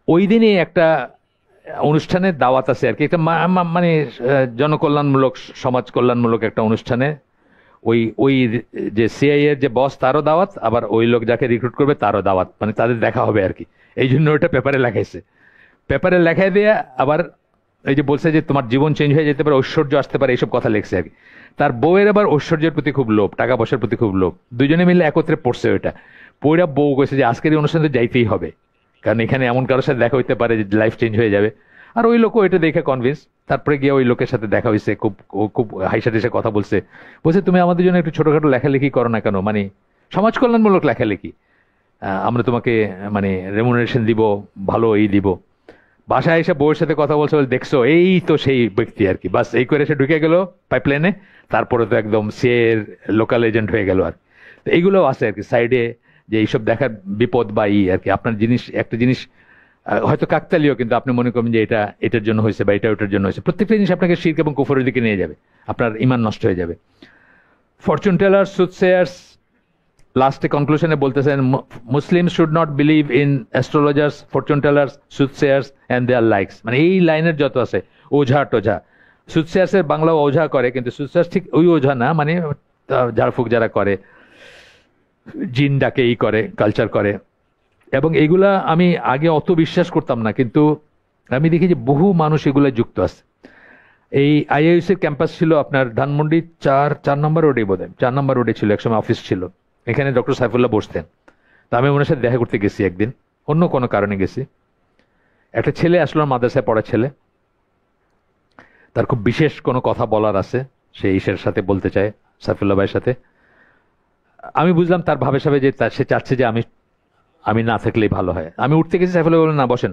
ওই দিনই একটা অনুষ্ঠানের দাওয়াত আছে আর কি, একটা মানে জনকল্যাণমূলক, সমাজ কল্যাণমূলক একটা অনুষ্ঠানে ওই ওই যে সিআই এর যে বস তারও দাওয়াত, আবার ওই লোক যাকে রিক্রুট করবে তারও দাওয়াত, মানে তাদের দেখা হবে আর কি। এই জন্য ওটা পেপারে লেখাইছে, পেপারে লেখায় দিয়ে আবার এই যে বলছে যে তোমার জীবন চেঞ্জ হয়ে যেতে পারে, ঐশ্বর্য আসতে পারে, এইসব কথা লিখছে আর কি। তার বউয়ের আবার ঐশ্বর্যের প্রতি খুব লোভ, টাকা পয়সার প্রতি খুব লোভ, দুজনে মিলে একত্রে পড়ছে ওইটা। পড়া বউ কইছে যে আজকের এই অনুষ্ঠানে যাইতেই হবে, কারণ এখানে এমন কারোর সাথে দেখা হইতে পারে যে লাইফ চেঞ্জ হয়ে যাবে। আর ওই লোকও এটা দেখে কনভিন্স, তারপরে গিয়ে ওই লোকের সাথে দেখা হয়েছে, খুব খুব হাইসা টেসে কথা বলছে, বলছে তুমি আমাদের জন্য একটু ছোটখাটো লেখালেখি করো না কেন, মানে সমাজ কল্যাণমূলক লেখালেখি, আমরা তোমাকে মানে রেমুনারেশন দিব, ভালো দিব। বাসায় এসে বউয়ের সাথে কথা বলছে, বলে দেখছো এই তো সেই ব্যক্তি আর কি, বাস এই করে সে ঢুকে গেল পাইপলাইনে, তারপরে তো একদম সিএর লোকাল এজেন্ট হয়ে গেল আর। তো এইগুলোও আছে আর কি সাইডে, যে এইসব দেখার বিপদ বা আর কি। আপনার জিনিস একটা জিনিস হয়তো কাকতালীয়, কিন্তু আপনি মনে করবেন যে এটা এটার জন্য হয়েছে বা এটা ওটার জন্য হয়েছে, প্রত্যেকটা জিনিস আপনাকে শিরক এবং কুফরের দিকে নিয়ে যাবে, আপনার ইমান নষ্ট হয়ে যাবে। ফরচুন টেলার, সুটসেয়ার্স, লাস্টে কনক্লুশনে বলতেছেন Muslim should not believe in astrologers, fortune tellers, soothsayers and their likes, মানে এই লাইনের যত আছে ওঝা টোঝা। সুটসেয়ার্স এর বাংলাও ওঝা করে, কিন্তু সুটসেয়ার্স ঠিক ওই ওঝা না, মানে ঝাড়ফুঁক যারা করে, জিন ডাকে করে, কালচার করে। এবং এগুলা আমি আগে অত বিশ্বাস করতাম না, কিন্তু আমি দেখি যে বহু মানুষ এগুলা যুক্ত আছে। এই আইআইএসির ক্যাম্পাস ছিল আপনার ধানমন্ডি 4 নম্বর রোডে, বোধ হয় 4 নম্বর রোডে ছিল, একসময় অফিস ছিল। এখানে ডক্টর সাইফুল্লাহ বসতেন। তা আমি ওনার সাথে দেখা করতে গেছি একদিন, অন্য কোনো কারণে গেছি। একটা ছেলে আসলো, মাদ্রাসায় পড়া ছেলে, তার খুব বিশেষ কোনো কথা বলার আছে, সে ঈশের সাথে বলতে চায় সাইফুল্লাহ ভাইয়ের সাথে। আমি বুঝলাম তার ভাবে সাবে যে সে চাচ্ছে যে আমি না থাকলেই ভালো হয়। আমি উঠতে গেছি, সাইফুল্লাহ বললেন না বসেন,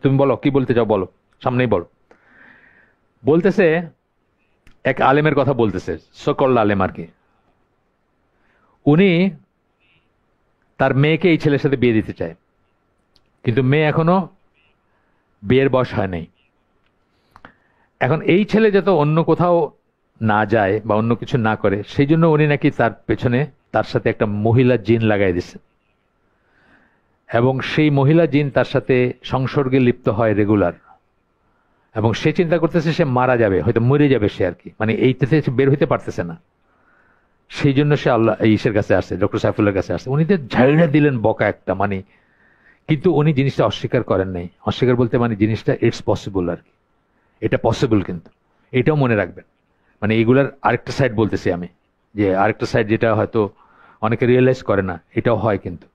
তুমি বলো কি বলতে চাও, বলো, সামনেই বলো। বলতেছে এক আলেমের কথা বলতেছে, সকল আলেম আর কি। উনি তার মেয়েকে এই ছেলের সাথে বিয়ে দিতে চায়, কিন্তু মেয়ে এখনো বিয়ের বয়স হয় নাই। এখন এই ছেলে যত অন্য কোথাও না যায় বা অন্য কিছু না করে, সেই জন্য উনি নাকি তার পেছনে তার সাথে একটা মহিলা জিন লাগাই দিছে, এবং সেই মহিলা জিন তার সাথে সংসর্গে লিপ্ত হয় রেগুলার, এবং সে চিন্তা করতেছে সে মারা যাবে, হয়তো মরে যাবে সে আর কি, মানে এই থেকে সে বের হইতে পারতেছে না। সেই জন্য সে আল্লাহ ঈশের কাছে আসছে, ডক্টর সাইফুল্লাহর কাছে আসছে। উনি তো ঝাড়িয়ে দিলেন বকা একটা, মানে কিন্তু উনি জিনিসটা অস্বীকার করেন নাই। অস্বীকার বলতে মানে জিনিসটা ইটস পসিবল আর কি, এটা পসিবল। কিন্তু এটাও মনে রাখবেন, মানে এগুলার আরেকটা সাইড বলতেছি আমি, যে আরেকটা সাইড যেটা হয়তো অনেকে রিয়েলাইজ করে না, এটাও হয়। কিন্তু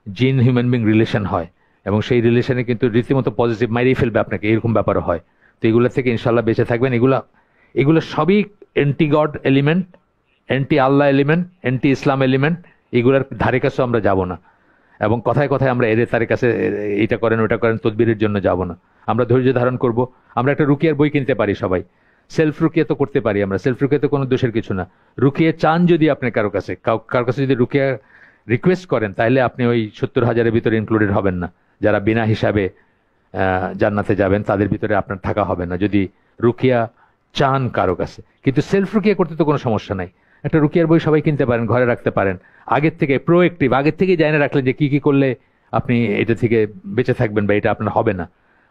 জিন হিউম্যান বিং রিলেশন হয়, এবং সেই রিলেশনে কিন্তু রীতিমতো পজিটিভ মাইরেই ফেলবে আপনাকে, এরকম ব্যাপারও হয়। তো এগুলো থেকে ইনশাল্লাহ বেঁচে থাকবেন। এগুলো সবই অ্যান্টি গড এলিমেন্ট, অ্যান্টি আল্লাহ এলিমেন্ট, অ্যান্টি ইসলাম এলিমেন্ট। এগুলোর ধারে কাছেও আমরা যাব না, এবং কথায় কথায় আমরা এদের তার কাছে এটা করেন ওটা করেন তদবিরের জন্য যাব না। আমরা ধৈর্য ধারণ করব। আমরা একটা রুকিয়ার বই কিনতে পারি সবাই, সেলফ রুকিয়া তো করতে পারি আমরা। সেলফ রুকিয়া তো কোনো দোষের কিছু না। রুকিয়া চান যদি আপনি কারো কাছে যদি রুকিয়া রিকোয়েস্ট করেন, তাহলে আপনি ওই 70,000-এর ভিতরে ইনক্লুডেড হবেন না। যারা বিনা হিসাবে জান্নাতে যাবেন তাদের ভিতরে আপনার থাকা হবে না, যদি রুকিয়া চান কারো কাছে। কিন্তু সেলফ রুকিয়া করতে তো কোনো সমস্যা নাই। একটা রুকিয়ার বই সবাই কিনতে পারেন, ঘরে রাখতে পারেন। আগের থেকে প্রোয়েক্টিভ, আগের থেকেই জানিয়ে রাখলেন যে কি কি করলে আপনি এটা থেকে বেঁচে থাকবেন বা এটা আপনার হবে না।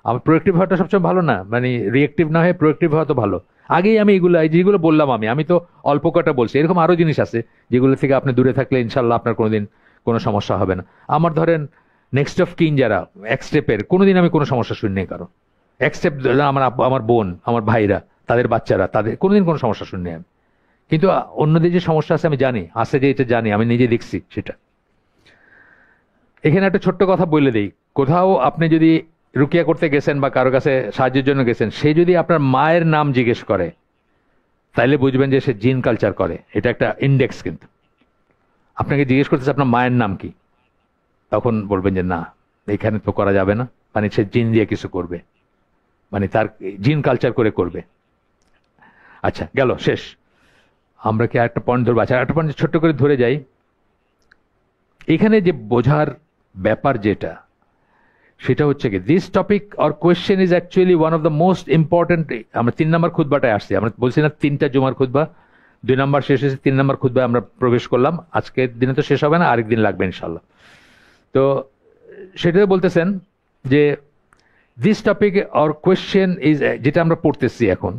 আমার প্রোয়েক্টিভ হওয়াটা সবচেয়ে ভালো না, মানে রিয়েক্টিভ না হয়ে প্রোয়েক্টিভ হওয়া তো ভালো। আগেই আমি যেগুলো বললাম, আমি তো অল্প কটা বলছি, এরকম আরো জিনিস আছে যেগুলো থেকে আপনি দূরে থাকলে ইনশাল্লাহ আপনার কোনোদিন কোনো সমস্যা হবে না। আমার ধরেন নেক্সট অফ কিন যারা, এক স্টেপের, কোনোদিন আমি কোনো সমস্যা শুনিনি কারো। এক স্টেপ, আমার বোন, আমার ভাইরা, তাদের বাচ্চারা, তাদের কোনোদিন কোনো সমস্যা শুনিনি আমি। কিন্তু অন্যদের যে সমস্যা আছে আমি জানি, আছে যে এটা জানি, আমি নিজে দেখছি সেটা। এখানে একটা ছোট্ট কথা বলে দিই, কোথাও আপনি যদি রুকিয়া করতে গেছেন বা কারো কাছে সাহায্যের জন্য গেছেন, সে যদি আপনার মায়ের নাম জিজ্ঞেস করে, তাইলে বুঝবেন যে সে জিন কালচার করে। এটা একটা ইন্ডেক্স। কিন্তু আপনাকে জিজ্ঞেস করতেছে আপনার মায়ের নাম কি, তখন বলবেন যে না, এখানে তো করা যাবে না, মানে সে জিন দিয়ে কিছু করবে, মানে তার জিন কালচার করে করবে। আচ্ছা, গেল, শেষ। আমরা কি আরেকটা পয়েন্ট ধরবো? আচ্ছা, একটা পয়েন্ট ছোট্ট করে ধরে যাই। এখানে যে বোঝার ব্যাপার যেটা, সেটা হচ্ছে কি, this topic or question is actually one of the most important. আমরা 3 নম্বর খুতবাটায় আসছি, আমরা বলছি না 3টা জুমার খুতবা, 2 নম্বর শেষ হয়েছে, 3 নম্বর খুতবায় আমরা প্রবেশ করলাম। আজকের দিনে তো শেষ হবে না, আরেকদিন লাগবে ইনশাল্লাহ। তো সেটাতে বলতেছেন যে this topic or question is, যেটা আমরা পড়তেছি এখন,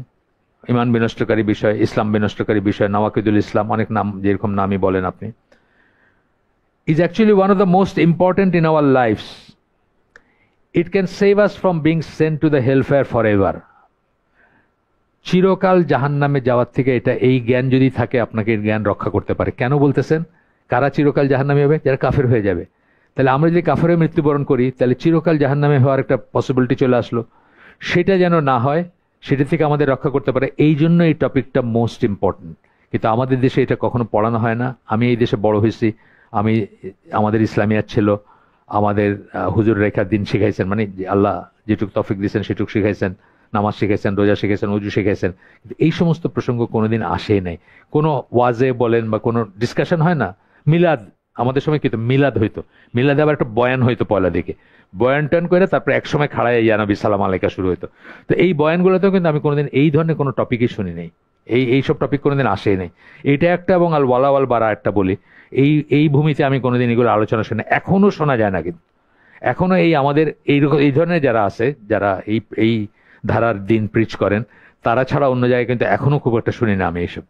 ইমান বিনষ্টকারী বিষয়, ইসলাম বিনষ্টকারী বিষয়, নওয়াকিদুল ইসলাম, অনেক নাম, যেরকম নামই বলেন আপনি, is actually one of the most important in our lives. It can save us from being sent to the hellfire forever. চিরকাল জাহান্নামে যাওয়ার থেকে এটা, এই জ্ঞান যদি থাকে আপনাকে, এই জ্ঞান রক্ষা করতে পারে। কেন বলতেছেন কারা চিরকাল জাহান্নামে হবে? যারা কাফের হয়ে যাবে। তাহলে আমরা যদি কাফের হয়ে মৃত্যুবরণ করি, তাহলে চিরকাল জাহান্নামে হওয়ার একটা পসিবিলিটি চলে আসলো। সেটা যেন না হয়, সেটা থেকে আমাদের রক্ষা করতে পারে, এই জন্য এই টপিকটা মোস্ট ইম্পর্টেন্ট। কিন্তু আমাদের দেশে এটা কখনো পড়ানো হয় না। আমি এই দেশে বড় হয়েছি, আমাদের ইসলামিয়াত ছিল, আমাদের হুজুর রেখা দিন শিখাইছেন, মানে আল্লাহ যেটুক তৌফিক দিয়েছেন সেটুক শিখাইছেন, নামাজ শিখাইছেন, রোজা শিখাইছেন, উজু শিখাইছেন। কিন্তু এই সমস্ত প্রসঙ্গ কোনোদিন আসে নাই। কোনো ওয়াজে বলেন বা কোনো ডিসকাশন হয় না। মিলাদ, আমাদের সময় কিন্তু মিলাদ হইতো, মিলাদে আবার একটা বয়ান হইতো পয়লা দিকে, বয়ান টান করে তারপরে একসময় খাড়ায় ইয়া নবী সালাম আলাইকা শুরু হইতো। তো এই বয়ানগুলোতেও কিন্তু আমি কোনোদিন এই ধরনের কোনো টপিকই শুনি নাই, এইসব টপিক কোনোদিন আসেই নাই। এটা একটা, এবং আল ওয়ালা ওয়াল বারা একটা বলি, এই ভূমিতে আমি কোনোদিন এগুলো আলোচনা শুনি, এখনো শোনা যায় না। কিন্তু এখনো আমাদের এই ধরনের যারা আছে, যারা এই ধারার দিন প্রিচ করেন, তারা ছাড়া অন্য জায়গায় কিন্তু এখনো খুব একটা শুনি না আমি এইসব।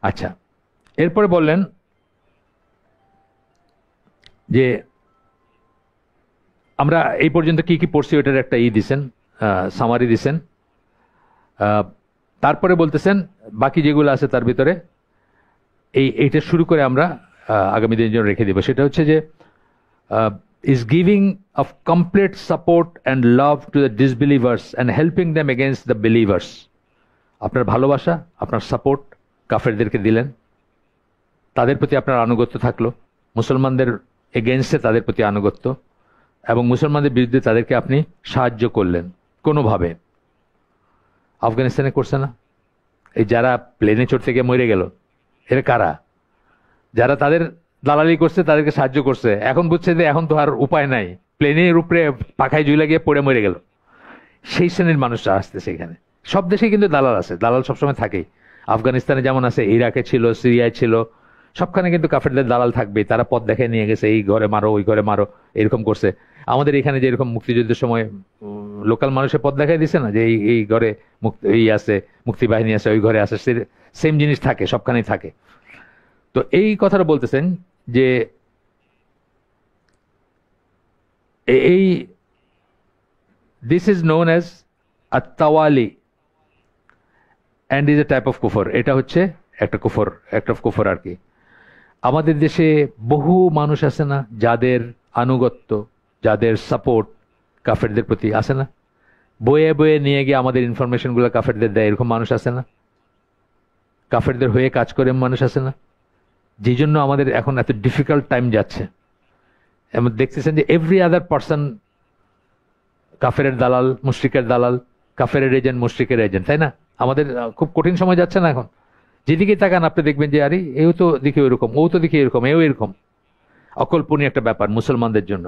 আচ্ছা, এরপরে বললেন যে আমরা এই পর্যন্ত কি কি পড়ছি ওটার একটা দিছেন, সামারি দিছেন। আহ, তারপরে বলতেছেন বাকি যেগুলো আছে তার ভিতরে এইটা শুরু করে আমরা আগামী দিনের জন্য রেখে দিব। সেটা হচ্ছে যে is giving of complete support and love to the disbelievers and helping them against the believers. আপনার ভালোবাসা, আপনার সাপোর্ট কাফেরদেরকে দিলেন, তাদের প্রতি আপনার আনুগত্য থাকলো, মুসলমানদের এগেনস্টে তাদের প্রতি আনুগত্য, এবং মুসলমানদের বিরুদ্ধে তাদেরকে আপনি সাহায্য করলেন কোনোভাবে। আফগানিস্তানে করছে না? এই যারা প্লেনে চড়তে গিয়ে মরে গেল, এরা কারা? যারা তাদের দালালি করছে, তাদেরকে সাহায্য করছে, এখন বুঝছে যে এখন তো আর উপায় নাই, প্লেনের উপরে পাখায় ঝুলে গিয়ে পড়ে মরে গেল। সেই শ্রেণীর মানুষরা আসতেছে এখানে। সব দেশে কিন্তু দালাল আছে, দালাল সবসময় থাকেই। আফগানিস্তানে যেমন আছে, ইরাকে ছিল, সিরিয়ায় ছিল, সবখানে কিন্তু কাফেরদের দালাল থাকবে। তারা পথ দেখে নিয়ে গেছে, এই ঘরে মারো, ওই ঘরে মারো, এরকম করছে। আমাদের এখানে যে এরকম মুক্তিযুদ্ধের সময় লোকাল মানুষের পথ দেখাই দিছে না, যে এই ঘরে এই আছে, মুক্তি বাহিনী আছে, ওই ঘরে আছে, সেম জিনিস থাকে, সবখানেই থাকে। তো এই কথাটা বলতেছেন যে এই দিস ইজ নোন অ্যাজ আত্তাওয়ালি and is a type of কুফর। এটা হচ্ছে একটা কুফর, একটা কুফর আর কি। আমাদের দেশে বহু মানুষ আছে না, যাদের আনুগত্য, যাদের সাপোর্ট কাফেরদের প্রতি আছে না, বয়ে বয়ে নিয়ে গিয়ে আমাদের ইনফরমেশনগুলো কাফেরদের দেয়, এরকম মানুষ আছে না? কাফেরদের হয়ে কাজ করে মানুষ আছে না? যেই জন্য আমাদের এখন এত ডিফিকাল্ট টাইম যাচ্ছে। এবং দেখতেছেন যে এভরি আদার পার্সন কাফেরের দালাল, মুশরিকের দালাল, কাফেরের এজেন্ট, মুশরিকের এজেন্ট, তাই না? আমাদের খুব কঠিন সময় যাচ্ছে না এখন? যেদিকে তাকান আপনি দেখবেন যে আরে এও তো দেখি ওইরকম, ও তো দেখি এরকম, এও এরকম। অকল্পনীয় একটা ব্যাপার মুসলমানদের জন্য।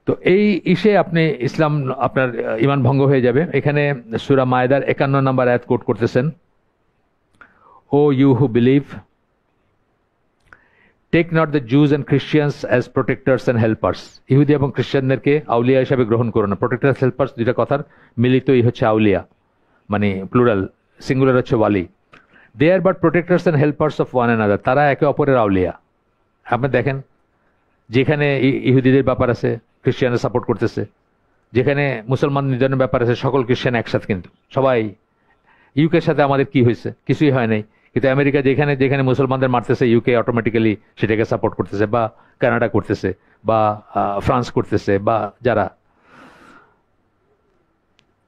তো এই ইসে আপনি ইসলাম, আপনার ইমান ভঙ্গ হয়ে যাবে। এখানে সূরা মায়েদার 51 নম্বর আয়াত কোট করতেছেন, O you who believe, take not the Jews and Christians as protectors and helpers. ইহুদি এবং খ্রিস্টানদেরকে আউলিয়া হিসাবে গ্রহণ করো না। প্রোটেক্টার্স, হেল্পার্স দুইটা কথার মিলিতই হচ্ছে আউলিয়া, মানে প্লুরাল, সিঙ্গুলার হচ্ছে ওয়ালি। They are but protectors and helpers of one another. তারা একে অপরের আউলিয়া। আপনি দেখেন যেখানে ইহুদিদের ব্যাপার আছে, খ্রিস্টানরা সাপোর্ট করতেছে, যেখানে মুসলমান নিধনের ব্যাপার আছে, সকল খ্রিস্টান একসাথে, কিন্তু সবাই। ইউকের সাথে আমাদের কি হয়েছে? কিছুই হয় নাই। কিন্তু আমেরিকা যেখানে যেখানে মুসলমানদের মারতেছে, ইউকে অটোমেটিক্যালি সেটাকে সাপোর্ট করতেছে, বা কানাডা করতেছে, বা ফ্রান্স করতেছে, বা যারা।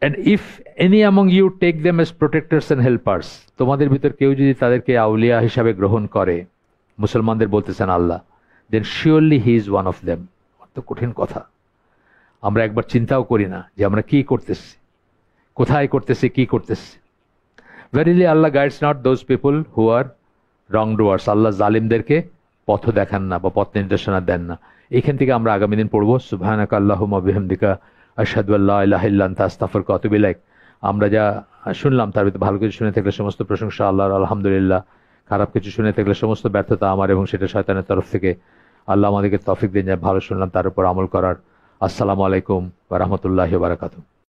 And if any among you take them as protectors and helpers, তোমাদের ভিতর কেউ যদি তাদেরকে আউলিয়া হিসাবে গ্রহণ করে, মুসলমানদের বলতেছেন আল্লাহ, then surely he is one of them. কত কঠিন কথা। আমরা একবার চিন্তাও করি না যে আমরা কি করতেছি, কোথায় করতেছি, কি করতেছি। Verily Allah guides not those people who are wrongdoers. আল্লাহ জালিমদেরকে পথ দেখান না বা পথ নির্দেশনা দেন না। এখান থেকে আমরা আগামী দিন পড়বো সুবহানাকা আল্লাহুম্মা বিহামদিকা আশহাদু আল্লা ইলাহা ইল্লা আনতা আস্তাগফিরুকা ওয়া আতুবু ইলাইক। আমরা যা শুনলাম তার ভিতরে ভালো কিছু শুনে থাকলে সমস্ত প্রশংসা আল্লাহর, আলহামদুলিল্লাহ। খারাপ কিছু শুনে থাকলে সমস্ত ব্যর্থতা আমার, এবং সেটা শয়তানের তরফ থেকে। আল্লাহ আমাদেরকে তৌফিক দিন যা ভালো শুনলাম তার উপর আমল করার। আসসালামু আলাইকুম ওয়া রাহমাতুল্লাহি ওয়া বারাকাতুহু।